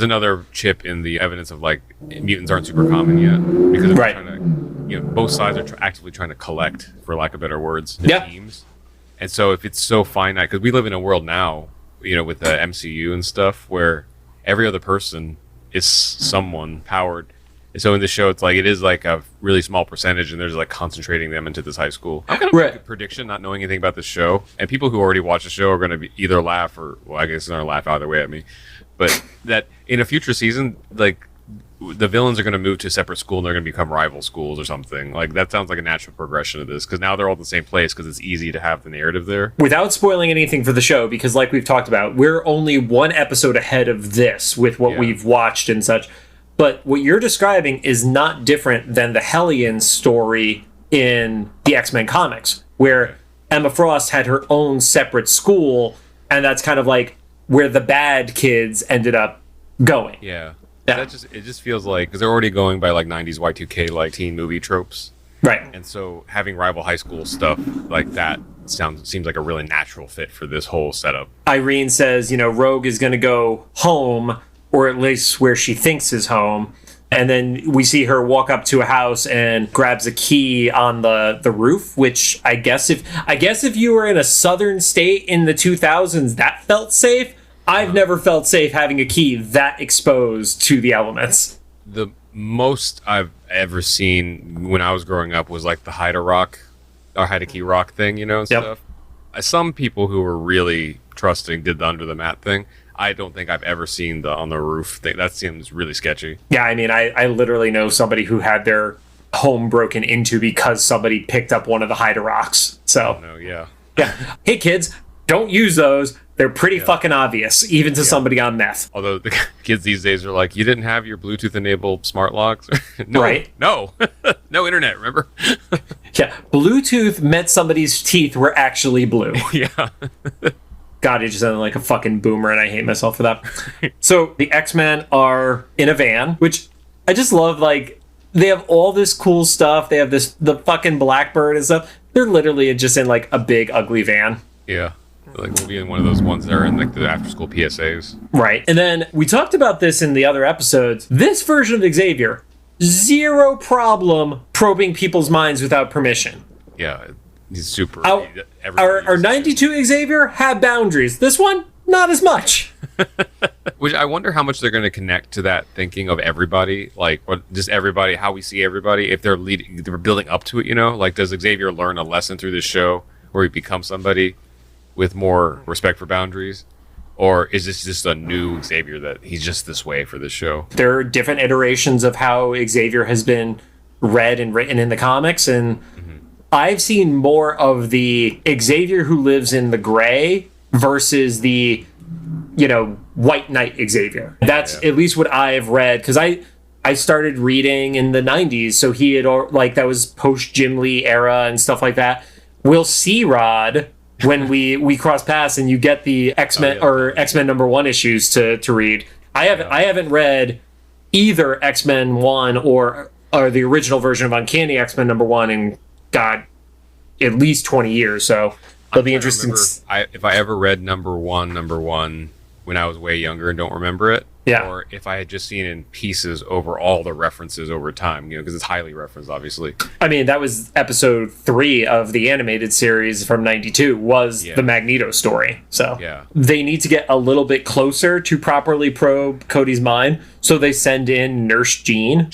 another chip in the evidence of like mutants aren't super common yet, because they're trying to, both sides are actively trying to collect, for lack of better words, teams. And so if it's so finite, because we live in a world now, with the MCU and stuff, where every other person is someone powered. And so in the show, it's like it is like a really small percentage, and they're just like concentrating them into this high school. I'm gonna make a prediction, not knowing anything about the show, and people who already watch the show are going to either laugh or, well, I guess they're going to laugh either way at me. But that in a future season, like, the villains are going to move to a separate school and they're going to become rival schools or something. Like, that sounds like a natural progression of this, because now they're all in the same place because it's easy to have the narrative there. Without spoiling anything for the show, because like we've talked about, we're only one episode ahead of this with what we've watched and such. But what you're describing is not different than the Hellion story in the X-Men comics, where Emma Frost had her own separate school, and that's kind of like where the bad kids ended up going. Yeah. It just feels like, because they're already going by like 90s Y2K like teen movie tropes, right? And so having rival high school stuff like that seems like a really natural fit for this whole setup. Irene says, Rogue is going to go home, or at least where she thinks is home, and then we see her walk up to a house and grabs a key on the roof, which I guess if you were in a southern state in the 2000s, that felt safe. I've never felt safe having a key that exposed to the elements. The most I've ever seen when I was growing up was like the hide a key rock thing, and stuff. Some people who were really trusting did the under the mat thing. I don't think I've ever seen the on the roof thing. That seems really sketchy. Yeah, I mean, I literally know somebody who had their home broken into because somebody picked up one of the hide a rocks. So, yeah. Hey kids, don't use those. They're pretty fucking obvious, even to somebody on meth. Although the kids these days are like, you didn't have your Bluetooth-enabled smart locks? No, right? No. No internet, remember? Yeah, Bluetooth meant somebody's teeth were actually blue. Yeah. God, it just sounded like a fucking boomer, and I hate myself for that. So the X-Men are in a van, which I just love. Like, they have all this cool stuff. They have the fucking Blackbird and stuff. They're literally just in like a big, ugly van. Yeah. Like, we'll be in one of those ones that are in like the after-school PSAs. Right. And then we talked about this in the other episodes. This version of Xavier, zero problem probing people's minds without permission. Yeah, he's super. Our 92 Xavier had boundaries. This one, not as much. Which I wonder how much they're going to connect to that thinking of everybody, like, or just everybody, how we see everybody, if they're building up to it, Like, does Xavier learn a lesson through this show where he becomes somebody with more respect for boundaries? Or is this just a new Xavier that he's just this way for this show? There are different iterations of how Xavier has been read and written in the comics, and I've seen more of the Xavier who lives in the gray versus the, White Knight Xavier. That's at least what I've read, because I started reading in the 90s, so he had, that was post-Jim Lee era and stuff like that. We'll see Rod when we cross paths and you get the X-Men or X-Men #1 issues to read. I haven't read either X-Men 1 or the original version of Uncanny X-Men #1 in at least 20 years. So it'll be interesting. If I ever read number one, when I was way younger and don't remember it. Yeah. Or if I had just seen in pieces over all the references over time, because it's highly referenced, obviously. I mean, that was episode 3 of the animated series from 92 was the Magneto story. So they need to get a little bit closer to properly probe Cody's mind. So they send in Nurse Jean.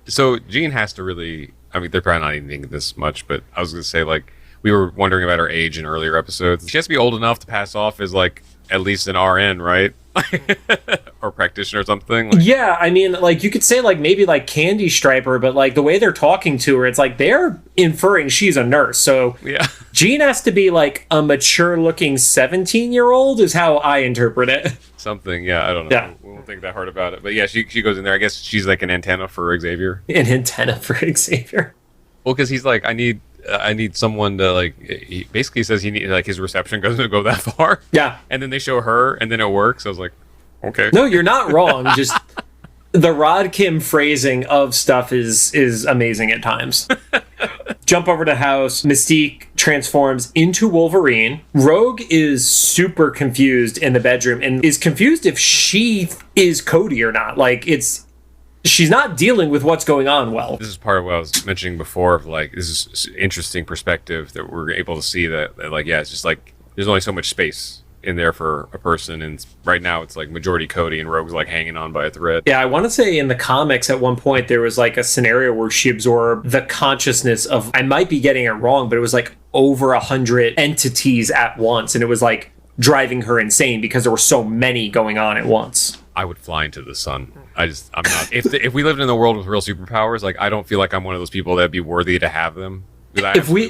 So Jean has to really, I mean, they're probably not even thinking this much, but I was going to say, like, we were wondering about her age in earlier episodes. She has to be old enough to pass off as, like, at least an RN, right? Or practitioner or something. Like, yeah, I mean, like, you could say, like, maybe, like, Candy Striper, but, like, the way they're talking to her, it's like they're inferring she's a nurse. So Jean has to be, like, a mature-looking 17-year-old is how I interpret it. Something, I don't know. Yeah. We won't think that hard about it. But, yeah, she goes in there. I guess she's, like, an antenna for Xavier. An antenna for Xavier. Well, because he's like, I need someone to, like, he basically says he need, like, his reception doesn't go that far. Yeah. And then they show her and then it works. I was like, okay. No, you're not wrong. Just the Rod Kim phrasing of stuff is amazing at times. Jump over to house. Mystique transforms into Wolverine. Rogue is super confused in the bedroom and is confused if she is Cody or not. Like, she's not dealing with what's going on well. This is part of what I was mentioning before. Of like, this is interesting perspective that we're able to see that like, it's just like there's only so much space in there for a person, and right now it's like majority Cody and Rogue's like hanging on by a thread. Yeah, I want to say in the comics at one point there was like a scenario where she absorbed the consciousness of, I might be getting it wrong, but it was like over 100 entities at once, and it was like driving her insane because there were so many going on at once. I would fly into the sun. I'm not. If we lived in a world with real superpowers, like, I don't feel like I'm one of those people that'd be worthy to have them. If we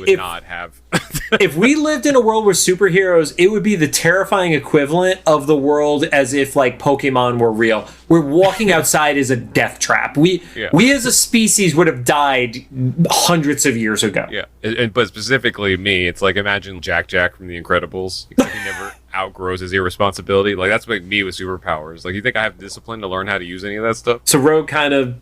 lived in a world with superheroes, it would be the terrifying equivalent of the world as if like Pokemon were real. We're walking outside is a death trap. We as a species would have died hundreds of years ago. Yeah, but specifically me, it's like, imagine Jack from The Incredibles. Except he never outgrows his irresponsibility. Like, that's like me with superpowers. Like, you think I have discipline to learn how to use any of that stuff? So Rogue kind of,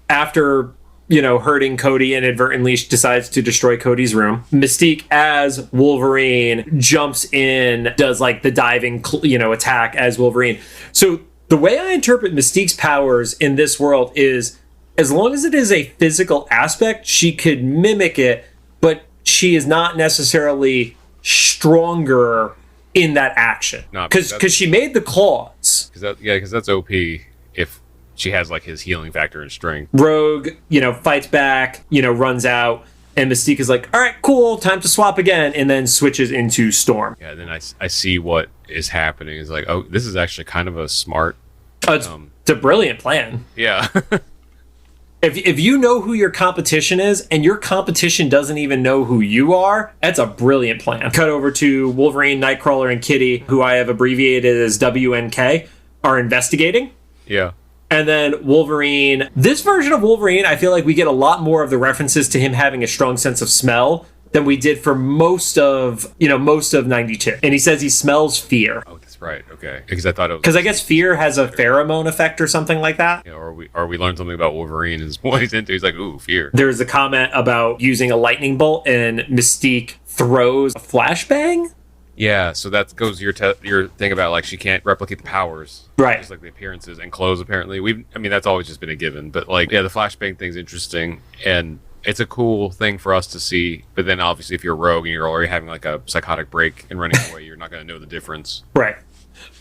after hurting Cody inadvertently, decides to destroy Cody's room. Mystique as Wolverine jumps in, does like the diving, attack as Wolverine. So the way I interpret Mystique's powers in this world is, as long as it is a physical aspect, she could mimic it, but she is not necessarily stronger in that action. Because she made the claws. Because that's OP if she has like his healing factor and strength. Rogue, fights back, runs out, and Mystique is like, all right, cool, time to swap again, and then switches into Storm. Yeah, then I see what is happening. It's like, oh, this is actually kind of a smart... it's a brilliant plan. Yeah. If you know who your competition is, and your competition doesn't even know who you are, that's a brilliant plan. Cut over to Wolverine, Nightcrawler, and Kitty, who I have abbreviated as WNK, are investigating. Yeah. And then Wolverine, this version of Wolverine, I feel like we get a lot more of the references to him having a strong sense of smell than we did for most of 92. And he says he smells fear. Oh, that's right. Okay. Because I thought it was... Because I guess fear has a pheromone effect or something like that. Yeah, or we learned something about Wolverine is what he's into. He's like, ooh, fear. There's a comment about using a lightning bolt, and Mystique throws a flashbang. Yeah, so that goes your thing about, like, she can't replicate the powers. Right. Just like the appearances and clothes, apparently. That's always just been a given. But, like, yeah, the flashbang thing's interesting, and it's a cool thing for us to see. But then, obviously, if you're Rogue and you're already having, like, a psychotic break and running away, you're not going to know the difference. Right.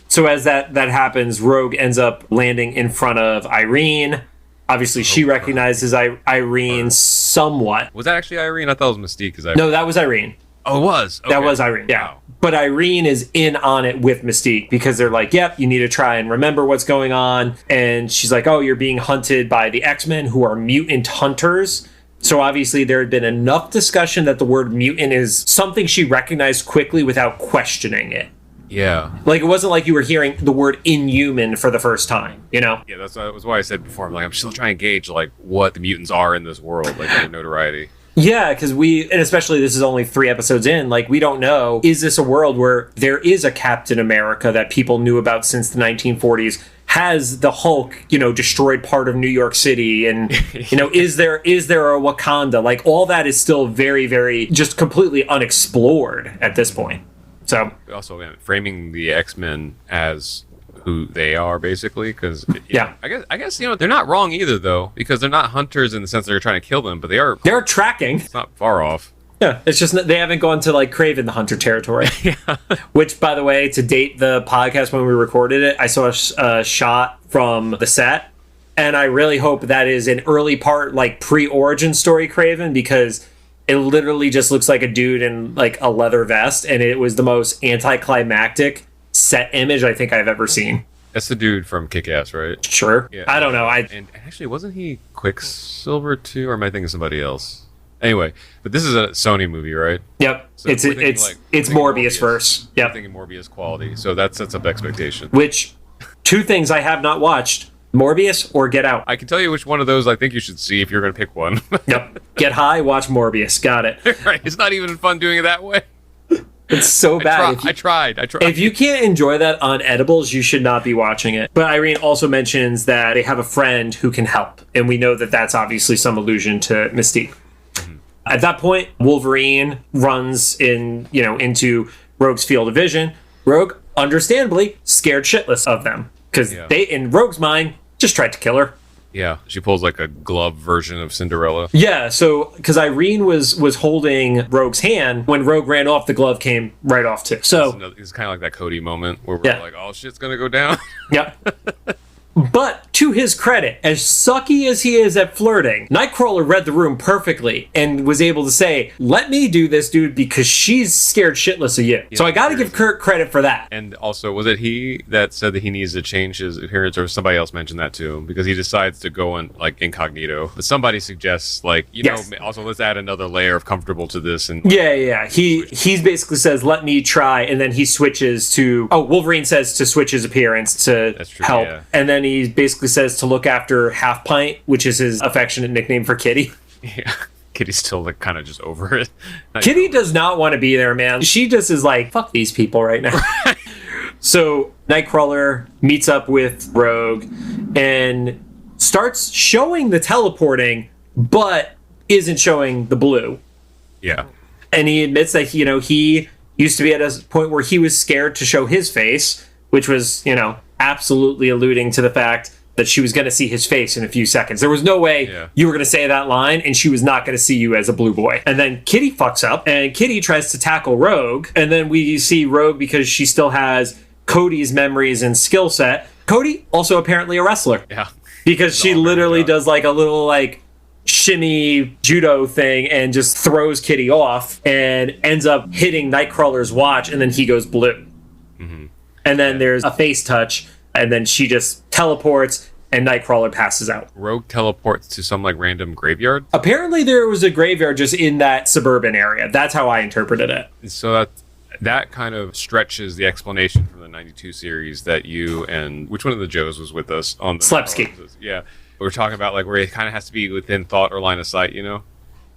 So as that happens, Rogue ends up landing in front of Irene. Obviously, she recognizes Irene somewhat. Was that actually Irene? I thought it was Mystique. No, that was Irene. Oh, it was? Okay. That was Irene, yeah. Wow. But Irene is in on it with Mystique because they're like, yep, you need to try and remember what's going on. And she's like, oh, you're being hunted by the X-Men, who are mutant hunters. So obviously there had been enough discussion that the word mutant is something she recognized quickly without questioning it. Yeah. Like, it wasn't like you were hearing the word inhuman for the first time, Yeah, that was why I said before, I'm still trying to gauge, like, what the mutants are in this world, like, their notoriety. Yeah, because and especially this is only 3 episodes in, like, we don't know, is this a world where there is a Captain America that people knew about since the 1940s? Has the Hulk, destroyed part of New York City? And, is there a Wakanda? Like, all that is still very, very just completely unexplored at this point. So Also, framing the X-Men as who they are, basically, because I guess they're not wrong either, though, because they're not hunters in the sense they're trying to kill them, but they're tracking. It's not far off. Yeah, it's just they haven't gone to like Kraven the Hunter territory. Yeah. Which, by the way, to date the podcast when we recorded it, I saw a shot from the set, and I really hope that is an early part, like pre-origin story Kraven, because it literally just looks like a dude in like a leather vest, and it was the most anticlimactic set image I think I've ever seen. That's the dude from Kick-Ass, right? Sure. Yeah. I don't know. And actually, wasn't he Quicksilver too, or am I thinking somebody else? Anyway, but this is a Sony movie, right? Yep. So it's Morbius verse. Yep. I'm thinking Morbius quality, so that sets up expectation. Which, two things I have not watched: Morbius or Get Out. I can tell you which one of those I think you should see if you're going to pick one. Yep. Get high, watch Morbius. Got it. Right. It's not even fun doing it that way. It's so bad. I tried. If you can't enjoy that on edibles, you should not be watching it. But Irene also mentions that they have a friend who can help, and we know that that's obviously some allusion to Mystique. At that point, Wolverine runs into Rogue's field of vision. Rogue, understandably, scared shitless of them because they, in Rogue's mind, just tried to kill her. Yeah, she pulls like a glove version of Cinderella. Yeah, so because Irene was holding Rogue's hand when Rogue ran off, the glove came right off too. So it's kind of like that Cody moment where we're like, "Oh, shit's gonna go down." Yep. But to his credit, as sucky as he is at flirting, Nightcrawler read the room perfectly and was able to say, "Let me do this, dude, because she's scared shitless of you." Yeah, so I got to give Kurt credit for that. And also, was it he that said that he needs to change his appearance, or somebody else mentioned that to him because he decides to go in like incognito? But somebody suggests, like, also let's add another layer of comfortable to this. And he basically says, "Let me try," and then he switches to Wolverine says to switch his appearance to help, and then he basically says to look after Half Pint, which is his affectionate nickname for Kitty. Yeah, Kitty's still like kind of just over it. Kitty does not want to be there, man. She just is like, fuck these people right now. So Nightcrawler meets up with Rogue and starts showing the teleporting, but isn't showing the blue. Yeah. And he admits that he used to be at a point where he was scared to show his face, which was, absolutely alluding to the fact that she was going to see his face in a few seconds. There was no way you were going to say that line and she was not going to see you as a blue boy. And then Kitty fucks up and Kitty tries to tackle Rogue. And then we see Rogue, because she still has Cody's memories and skill set. Cody, also apparently a wrestler. Yeah. Because she literally does like a little like shimmy judo thing and just throws Kitty off and ends up hitting Nightcrawler's watch, and then he goes blue. Mm-hmm. And then there's a face touch, and then she just teleports, and Nightcrawler passes out. Rogue teleports to some like random graveyard? Apparently there was a graveyard just in that suburban area. That's how I interpreted it. So that kind of stretches the explanation from the 92 series that you and... Which one of the Joes was with us on the... Slepsky. Yeah. We were talking about like where it kind of has to be within thought or line of sight,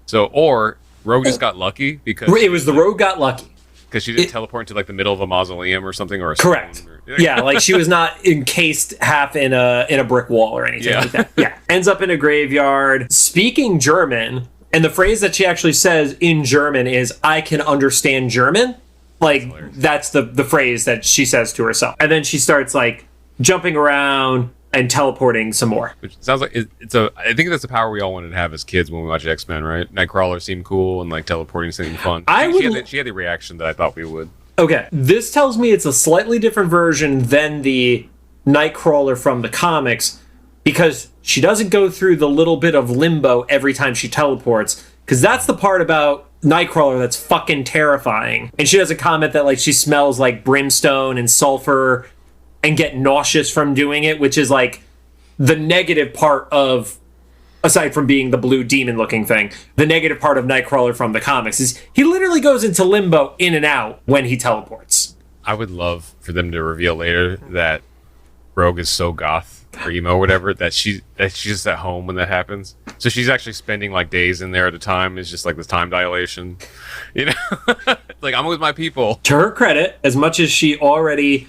So, or Rogue just got lucky because... It was the Rogue got lucky. Because she didn't teleport into like the middle of a mausoleum or something, or a correct. Yeah, like she was not encased half in a brick wall or anything like that. Yeah, ends up in a graveyard, speaking German, and the phrase that she actually says in German is "I can understand German." Like that's the phrase that she says to herself, and then she starts like jumping around and teleporting some more. Which sounds like I think that's the power we all wanted to have as kids when we watched X-Men, right? Nightcrawler seemed cool and like teleporting seemed fun. She had the reaction that I thought we would. Okay, this tells me it's a slightly different version than the Nightcrawler from the comics, because she doesn't go through the little bit of limbo every time she teleports, because that's the part about Nightcrawler that's fucking terrifying. And she does a comment that like she smells like brimstone and sulfur and get nauseous from doing it, which is like the negative part of, aside from being the blue demon looking thing, the negative part of Nightcrawler from the comics is he literally goes into limbo in and out when he teleports. I would love for them to reveal later that Rogue is so goth or emo or whatever that she's just at home when that happens. So she's actually spending like days in there at a time. It's just like this time dilation, like I'm with my people. To her credit, as much as she already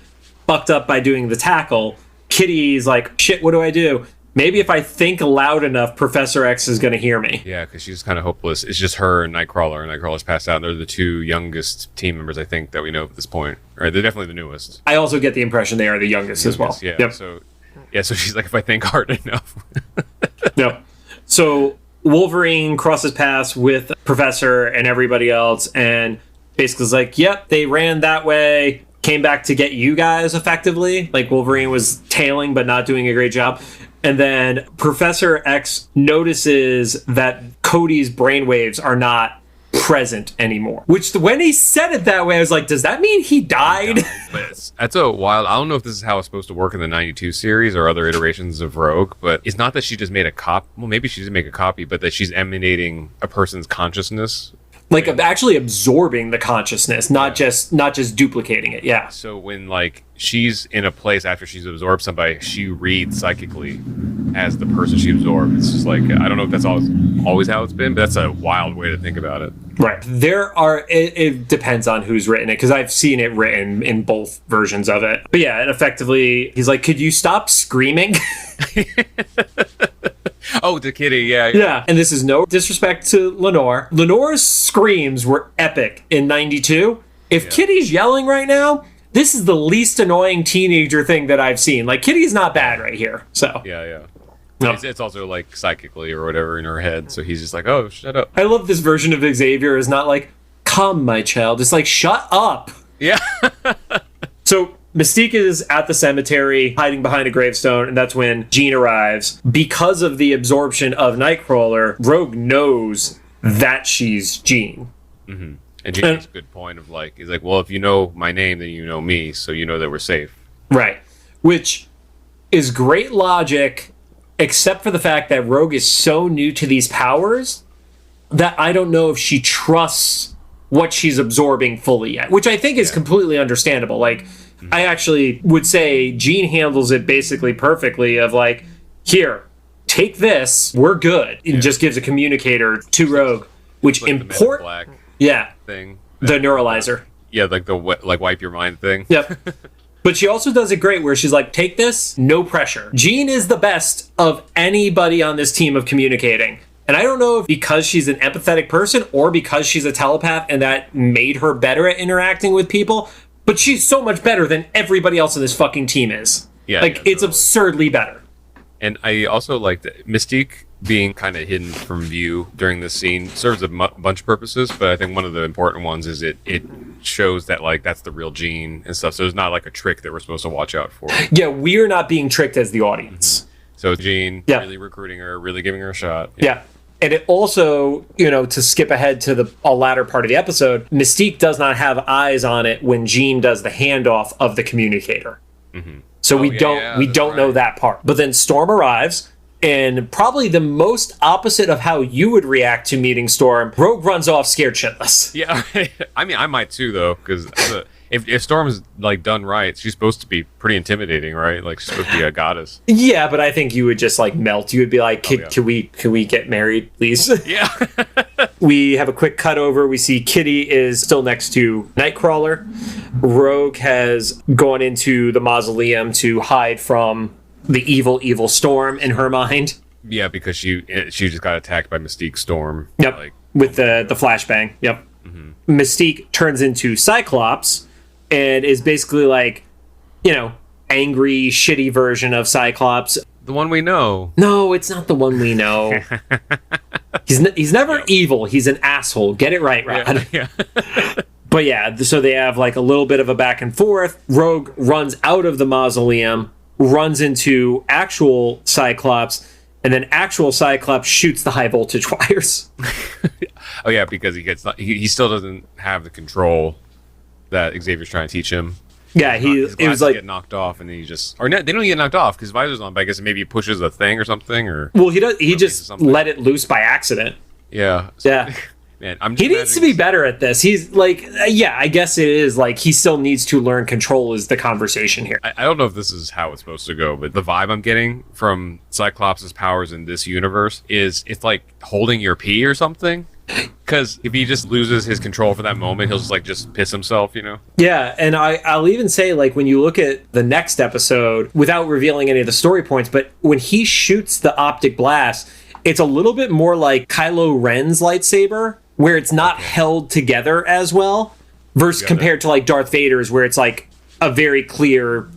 fucked up by doing the tackle, Kitty's like, shit, what do I do? maybe if I think loud enough, Professor X is going to hear me. Yeah, because she's kind of hopeless. It's just her and Nightcrawler, and Nightcrawler's passed out. And they're the two youngest team members, I think, that we know at this point. Right? They're definitely the newest. I also get the impression they are the youngest as well. Yeah. Yep. So she's like, if I think hard enough. No. So Wolverine crosses paths with Professor and everybody else, and basically is like, yep, they ran that way, came back to get you guys effectively. Like, Wolverine was tailing but not doing a great job. And then Professor X notices that Cody's brainwaves are not present anymore. Which, when he said it that way, I was like, does that mean he died? That's a wild... I don't know if this is how it's supposed to work in the 92 series or other iterations of Rogue, but it's not that she just made a copy. Well, maybe she didn't make a copy, but that she's emanating a person's consciousness. Like, actually absorbing the consciousness, not just duplicating it. Yeah. So when, like, she's in a place after she's absorbed somebody, she reads psychically as the person she absorbed. It's just like, I don't know if that's always how it's been, but that's a wild way to think about it. Right. It depends on who's written it, because I've seen it written in both versions of it. But yeah, and effectively, he's like, could you stop screaming? Oh, to Kitty, yeah. Yeah, and this is no disrespect to Lenore. Lenore's screams were epic in 92. If Kitty's yelling right now, this is the least annoying teenager thing that I've seen. Like, Kitty's not bad right here, so. Yeah. No. It's also, like, psychically or whatever in her head, so he's just like, oh, shut up. I love this version of Xavier is not like, come, my child. It's like, shut up. Yeah. So Mystique is at the cemetery, hiding behind a gravestone, and that's when Jean arrives. Because of the absorption of Nightcrawler, Rogue knows that she's Jean. Mm-hmm. And Jean makes a good point of, like, he's like, well, if you know my name, then you know me, so you know that we're safe. Right. Which is great logic, except for the fact that Rogue is so new to these powers that I don't know if she trusts what she's absorbing fully yet, which I think is completely understandable. Like, I actually would say Jean handles it basically perfectly of like, here, take this, we're good. It just gives a communicator to Rogue, which like import... thing. The neuralizer. Yeah, like the wipe your mind thing. Yep. But she also does it great where she's like, take this, no pressure. Jean is the best of anybody on this team of communicating. And I don't know if because she's an empathetic person or because she's a telepath and that made her better at interacting with people, but she's so much better than everybody else in this fucking team is. Yeah. Like, it's absurdly better. And I also like that Mystique being kind of hidden from view during this scene serves a bunch of purposes, but I think one of the important ones is it shows that, like, that's the real Jean and stuff, so it's not like a trick that we're supposed to watch out for. Yeah, we're not being tricked as the audience. So Jean, really recruiting her, really giving her a shot. Yeah. And it also, to skip ahead to a latter part of the episode, Mystique does not have eyes on it when Jean does the handoff of the communicator. Mm-hmm. So we don't know that part. But then Storm arrives, and probably the most opposite of how you would react to meeting Storm, Rogue runs off scared shitless. Yeah, I mean, I might too, though, because if Storm's, like, done right, she's supposed to be pretty intimidating, right? Like, she's supposed to be a goddess. Yeah, but I think you would just, like, melt. You would be like, can we get married, please? Yeah. We have a quick cut over. We see Kitty is still next to Nightcrawler. Rogue has gone into the mausoleum to hide from the evil Storm in her mind. Yeah, because she just got attacked by Mystique Storm. Yep, like, with the flashbang. Yep. Mm-hmm. Mystique turns into Cyclops and is basically like, angry, shitty version of Cyclops. The one we know. No, it's not the one we know. He's never evil. He's an asshole. Get it right, Rod. Yeah. But yeah, so they have like a little bit of a back and forth. Rogue runs out of the mausoleum, runs into actual Cyclops, and then actual Cyclops shoots the high voltage wires. Oh yeah, because he still doesn't have the control that Xavier's trying to teach him. Yeah, it was like get knocked off, and then they don't get knocked off because visor's on. But I guess maybe he pushes a thing or something, or he just let it loose by accident. Yeah. Yeah. Man, he needs to be better at this. He's like, I guess it is like he still needs to learn control is the conversation here. I don't know if this is how it's supposed to go, but the vibe I'm getting from Cyclops' powers in this universe is it's like holding your pee or something. Because if he just loses his control for that moment, he'll just piss himself, Yeah, and I'll even say, like, when you look at the next episode, without revealing any of the story points, but when he shoots the optic blast, it's a little bit more like Kylo Ren's lightsaber, where it's not held together as well, versus compared to, like, Darth Vader's, where it's, like, a very clear,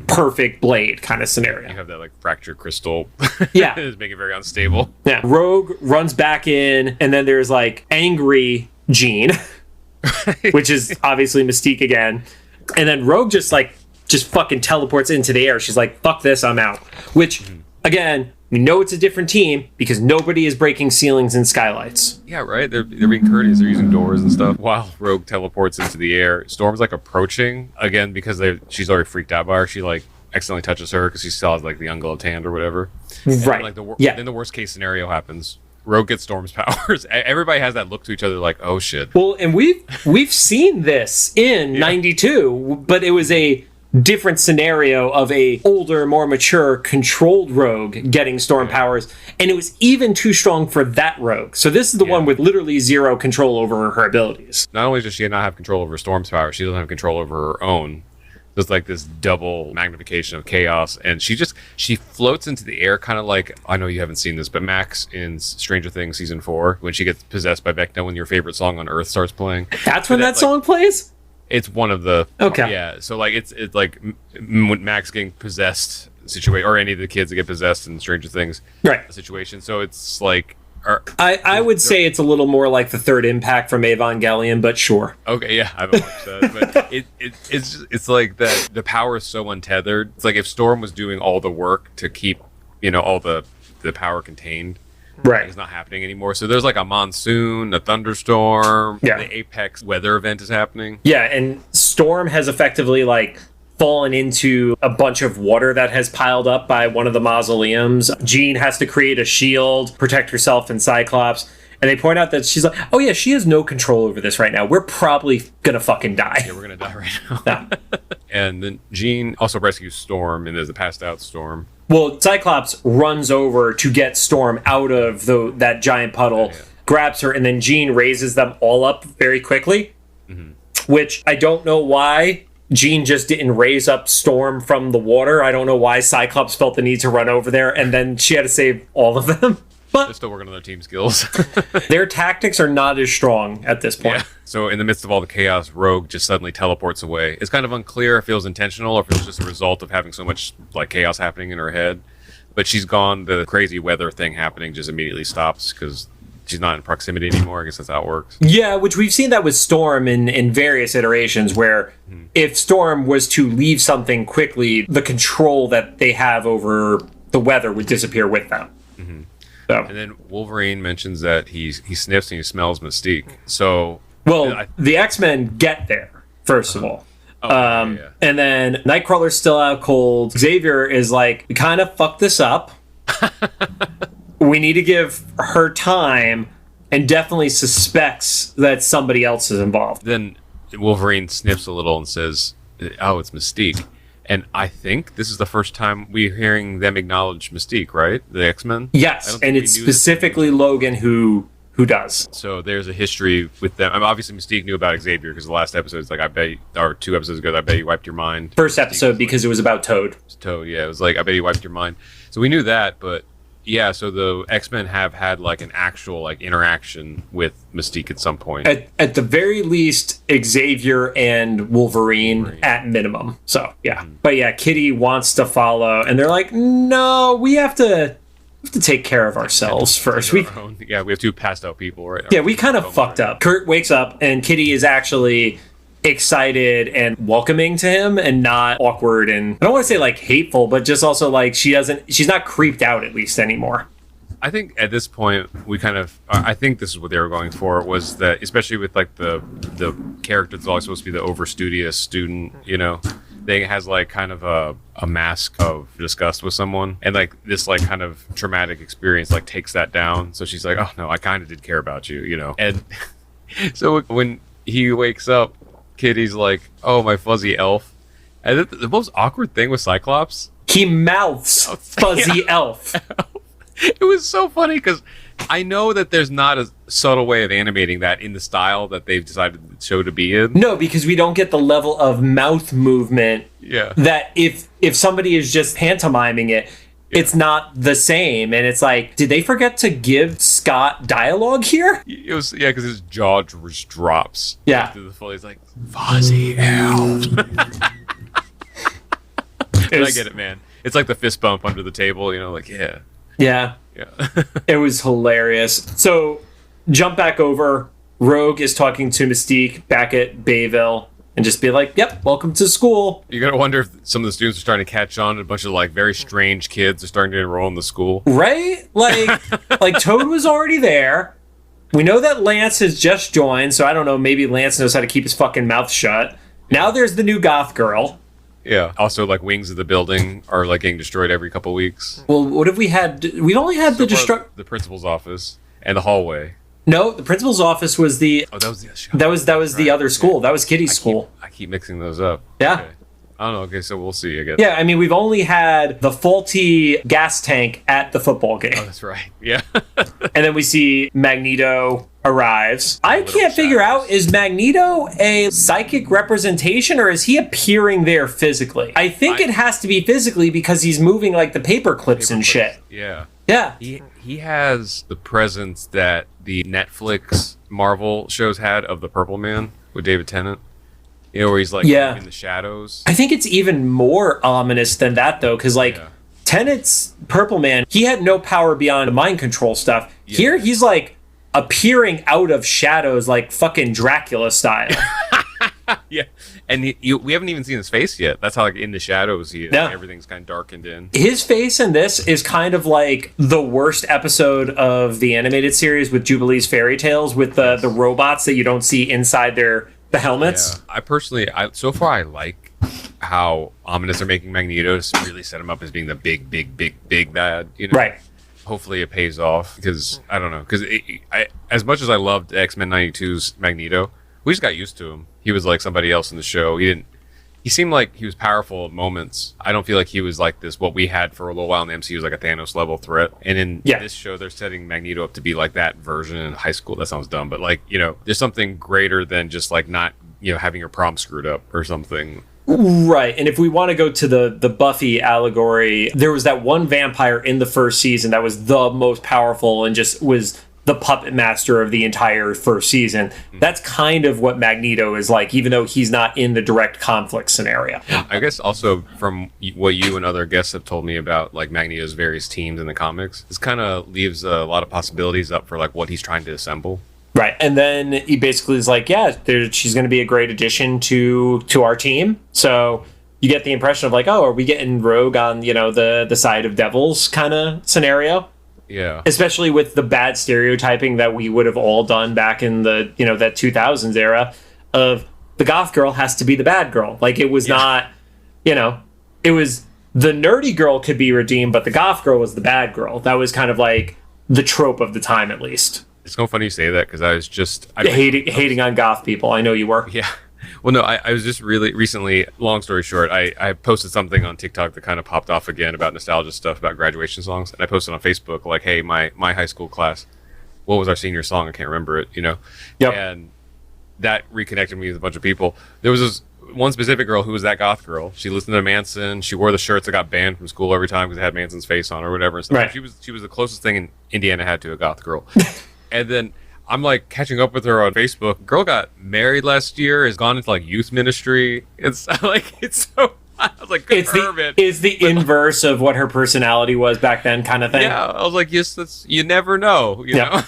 perfect blade kind of scenario. You have that, like, fractured crystal. Yeah. It's making it very unstable. Yeah. Rogue runs back in, and then there's, like, angry Jean, which is obviously Mystique again. And then Rogue just fucking teleports into the air. She's like, fuck this, I'm out. Which, again, we know it's a different team because nobody is breaking ceilings and skylights. Yeah, right? They're being courteous. They're using doors and stuff. While Rogue teleports into the air, Storm's, like, approaching. Again, because she's already freaked out by her. She, like, accidentally touches her because she still has, like, the ungloved hand or whatever. Right. Then, then the worst case scenario happens. Rogue gets Storm's powers. Everybody has that look to each other like, oh, shit. Well, and we've seen this in 92, but it was a different scenario of a older, more mature, controlled Rogue getting Storm powers, and it was even too strong for that Rogue. So this is the one with literally zero control over her abilities. Not only does she not have control over Storm's power, she doesn't have control over her own. There's like this double magnification of chaos, and she floats into the air, kind of like, I know you haven't seen this, but Max in Stranger Things season 4, when she gets possessed by Vecna, when your favorite song on Earth starts playing. That's when that song plays? It's one of the so like it's like when Max getting possessed situation, or any of the kids that get possessed in Stranger Things situation. So it's like I would say it's a little more like the third impact from Evangelion, but sure. Okay, yeah, I haven't watched that, but it's like that. The power is so untethered. It's like if Storm was doing all the work to keep all the power contained. Right. It's not happening anymore. So there's like a monsoon, a thunderstorm. Yeah. The apex weather event is happening. Yeah, and Storm has effectively like fallen into a bunch of water that has piled up by one of the mausoleums. Jean has to create a shield, protect herself and Cyclops. And they point out that she's like, oh yeah, she has no control over this right now. We're probably gonna fucking die. Yeah, we're gonna die right now. Yeah. And then Jean also rescues Storm, and there's a passed out Storm. Well, Cyclops runs over to get Storm out of that giant puddle, grabs her, and then Jean raises them all up very quickly, which I don't know why Jean just didn't raise up Storm from the water. I don't know why Cyclops felt the need to run over there, and then she had to save all of them. But they're still working on their team skills. Their tactics are not as strong at this point. Yeah. So in the midst of all the chaos, Rogue just suddenly teleports away. It's kind of unclear if it was intentional or if it was just a result of having so much like chaos happening in her head. But she's gone. The crazy weather thing happening just immediately stops because she's not in proximity anymore. I guess that's how it works. Yeah, which we've seen that with Storm in various iterations where if Storm was to leave something quickly, the control that they have over the weather would disappear with them. So. And then Wolverine mentions that he sniffs and he smells Mystique. So, the X-Men get there first of all, and then Nightcrawler's still out cold. Xavier is like, we kind of fucked this up. We need to give her time, and definitely suspects that somebody else is involved. Then Wolverine sniffs a little and says, "Oh, it's Mystique." And I think this is the first time we're hearing them acknowledge Mystique, right? The X-Men? Yes, and it's specifically Logan who does. So there's a history with them. I mean, obviously, Mystique knew about Xavier because the last episode is like, I bet, or 2 episodes ago, I bet you wiped your mind. First episode because it was about Toad. Toad, yeah. It was like, I bet you wiped your mind. So we knew that, but yeah, so the X-Men have had like an actual like interaction with Mystique at some point. At the very least, Xavier and Wolverine at minimum. So yeah, but yeah, Kitty wants to follow, and they're like, no, we have to take care of ourselves first. We have 2 passed out people, right? Yeah, we kind of fucked up. Kurt wakes up, and Kitty is actually excited and welcoming to him and not awkward, and I don't want to say like hateful, but just also like she's not creeped out at least anymore. I think at this point we kind of I think this is what they were going for, was that especially with like the character that's always supposed to be the over studious student, they has like kind of a mask of disgust with someone, and like this like kind of traumatic experience like takes that down. So she's like, oh no, I kind of did care about you, and so when he wakes up, Kitty's like, oh, my fuzzy elf. And the most awkward thing with Cyclops, he mouths fuzzy elf. It was so funny because I know that there's not a subtle way of animating that in the style that they've decided the show to be in. No, because we don't get the level of mouth movement that if somebody is just pantomiming it, it's not the same. And it's like, did they forget to give Scott dialogue here? It was, because his jaw just drops. Yeah. He's like, fuzzy elf. I get it, man. It's like the fist bump under the table, like, yeah. Yeah. It was hilarious. So, jump back over. Rogue is talking to Mystique back at Bayville and just be like, yep, welcome to school. You're going to wonder if some of the students are starting to catch on. A bunch of, like, very strange kids are starting to enroll in the school. Right? Like Toad was already there. We know that Lance has just joined, so I don't know, maybe Lance knows how to keep his fucking mouth shut. Now there's the new goth girl. Yeah. Also, like, wings of the building are, like, getting destroyed every couple weeks. Well, what have we had? We've only had the principal's office and the hallway. No, the principal's office was the... Oh, that was the that was the other school. That was Kitty's school. I keep mixing those up. Yeah. Okay. I don't know. Okay, so we'll see, I guess. Yeah, I mean, we've only had the faulty gas tank at the football game. Oh, that's right. Yeah. And then we see Magneto arrives. I can't figure out, is Magneto a psychic representation or is he appearing there physically? I think it has to be physically because he's moving like the paper clips and shit. Yeah. Yeah. He has the presence that the Netflix Marvel shows had of the Purple Man with David Tennant. Where he's like in the shadows. I think it's even more ominous than that though, because Tennant's Purple Man, he had no power beyond mind control stuff. Yeah. Here he's like appearing out of shadows like fucking Dracula style. Yeah, and we haven't even seen his face yet. That's how like in the shadows he is. Yeah. Everything's kind of darkened in. His face in this is kind of like the worst episode of the animated series with Jubilee's Fairy Tales with the robots that you don't see inside the helmets. Yeah. I personally, so far I like how ominous they're making Magneto to really set him up as being the big bad. Right. Hopefully it pays off because I don't know, because as much as I loved X-Men 92's Magneto, we just got used to him. He was like somebody else in the show. He seemed like he was powerful at moments. I don't feel like he was like this, what we had for a little while in the MCU was like a Thanos level threat. And in this show, they're setting Magneto up to be like that version in high school. That sounds dumb, but like, there's something greater than just like not, having your prom screwed up or something. Right. And if we want to go to the Buffy allegory, there was that one vampire in the first season that was the most powerful and just was the puppet master of the entire first season. That's kind of what Magneto is like, even though he's not in the direct conflict scenario. I guess also from what you and other guests have told me about like Magneto's various teams in the comics, this kind of leaves a lot of possibilities up for like what he's trying to assemble. Right. And then he basically is like, she's going to be a great addition to our team. So you get the impression of like, oh, are we getting Rogue on, the side of devils kind of scenario? Yeah. Especially with the bad stereotyping that we would have all done back in the, that 2000s era of the goth girl has to be the bad girl. Like it was not, it was the nerdy girl could be redeemed, but the goth girl was the bad girl. That was kind of like the trope of the time, at least. It's so funny you say that because I was just... hating on goth people. I know you were. Yeah. Well, no, I was just really recently, long story short, I posted something on TikTok that kind of popped off again about nostalgia stuff, about graduation songs. And I posted on Facebook, like, hey, my high school class, what was our senior song? I can't remember it, Yep. And that reconnected me with a bunch of people. There was this one specific girl who was that goth girl. She listened to Manson. She wore the shirts that got banned from school every time because it had Manson's face on or whatever. And stuff. Right. She was the closest thing in Indiana had to a goth girl. And then I'm like catching up with her on Facebook. Girl got married last year, has gone into like youth ministry. It's like, it's so, I was like, good for her, man. It's the inverse of what her personality was back then kind of thing. Yeah, I was like, yes, you never know, you know?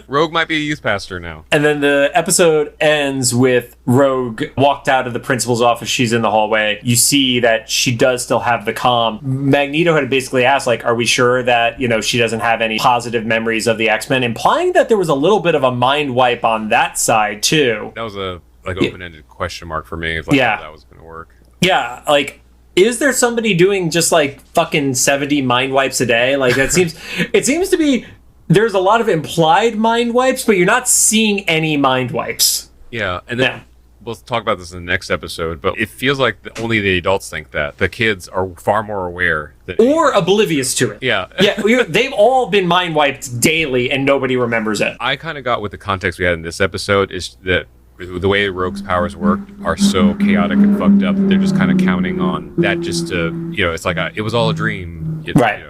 Rogue might be a youth pastor now. And then the episode ends with Rogue walked out of the principal's office. She's in the hallway. You see that she does still have the comm. Magneto had basically asked, like, are we sure that, she doesn't have any positive memories of the X-Men, implying that there was a little bit of a mind wipe on that side, too. That was a open-ended question mark for me. If, how that was going to work. Yeah, like, is there somebody doing just like fucking 70 mind wipes a day? Like it seems to be there's a lot of implied mind wipes, but you're not seeing any mind wipes. Yeah, and then we'll talk about this in the next episode, but it feels like only the adults think that. The kids are far more aware. Or oblivious to it. Yeah. Yeah, they've all been mind wiped daily and nobody remembers it. I kind of got with the context we had in this episode is that the way Rogue's powers work are so chaotic and fucked up that they're just kind of counting on that just to, it's like it was all a dream. Right.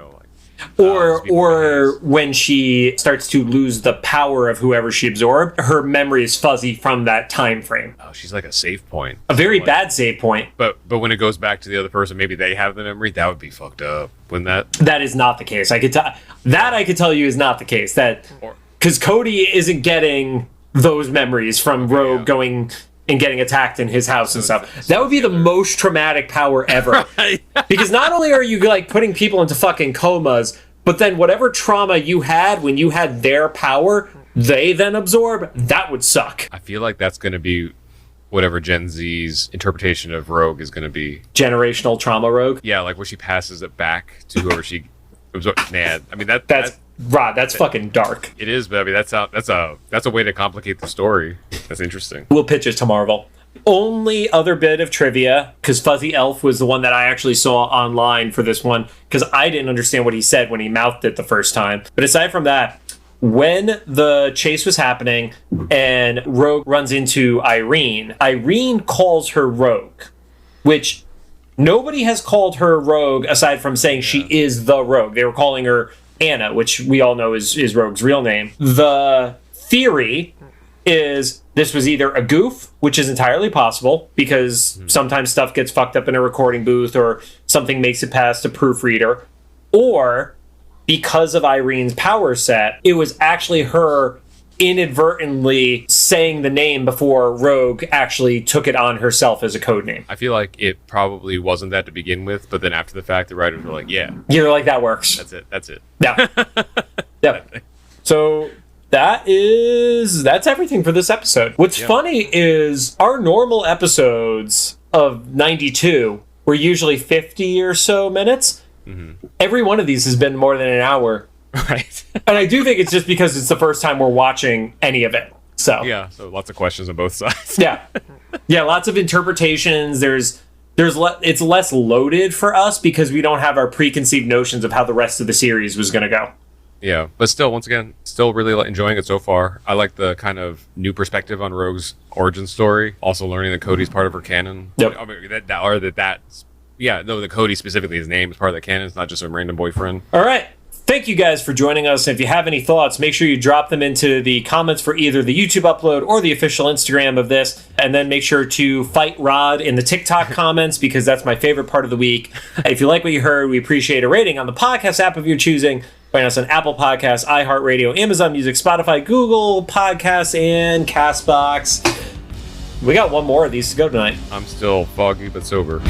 Or when she starts to lose the power of whoever she absorbed, her memory is fuzzy from that time frame. Oh, she's like a save point. A very bad save point. But when it goes back to the other person, maybe they have the memory. That would be fucked up. Wouldn't that? That is not the case. I could tell you is not the case. Because Cody isn't getting those memories from Rogue going and getting attacked in his house and stuff. That would be the most traumatic power ever. Because not only are you like putting people into fucking comas, but then whatever trauma you had when you had their power, they then absorb, that would suck. I feel like that's going to be whatever Gen Z's interpretation of Rogue is going to be. Generational trauma Rogue? Yeah, like where she passes it back to whoever she absorbs. Man, I mean, that's Rod, that's fucking dark. It is, but I mean that's a way to complicate the story. That's interesting. We'll pitch it to Marvel. Only other bit of trivia, because Fuzzy Elf was the one that I actually saw online for this one, because I didn't understand what he said when he mouthed it the first time. But aside from that, when the chase was happening and Rogue runs into Irene calls her Rogue, which nobody has called her Rogue aside from saying she is the Rogue. They were calling her Anna, which we all know is Rogue's real name. The theory is this was either a goof, which is entirely possible because sometimes stuff gets fucked up in a recording booth or something makes it past a proofreader, or because of Irene's power set, it was actually her inadvertently saying the name before Rogue actually took it on herself as a code name. I feel like it probably wasn't that to begin with, but then after the fact, the writers were like, yeah. You're like, that works. That's it. Yeah. Yeah. So that's everything for this episode. What's funny is our normal episodes of 92 were usually 50 or so minutes. Mm-hmm. Every one of these has been more than an hour. Right. And I do think it's just because it's the first time we're watching any of it. So lots of questions on both sides. Yeah, lots of interpretations. It's less loaded for us because we don't have our preconceived notions of how the rest of the series was going to go. Yeah, but still, once again, still really enjoying it so far. I like the kind of new perspective on Rogue's origin story. Also learning that Cody's part of her canon. Yep. I mean, that Cody specifically, his name is part of the canon. It's not just a random boyfriend. All right. Thank you guys for joining us. If you have any thoughts, make sure you drop them into the comments for either the YouTube upload or the official Instagram of this. And then make sure to fight Rod in the TikTok comments because that's my favorite part of the week. If you like what you heard, we appreciate a rating on the podcast app of your choosing. Find us on Apple Podcasts, iHeartRadio, Amazon Music, Spotify, Google Podcasts, and CastBox. We got one more of these to go tonight. I'm still foggy but sober.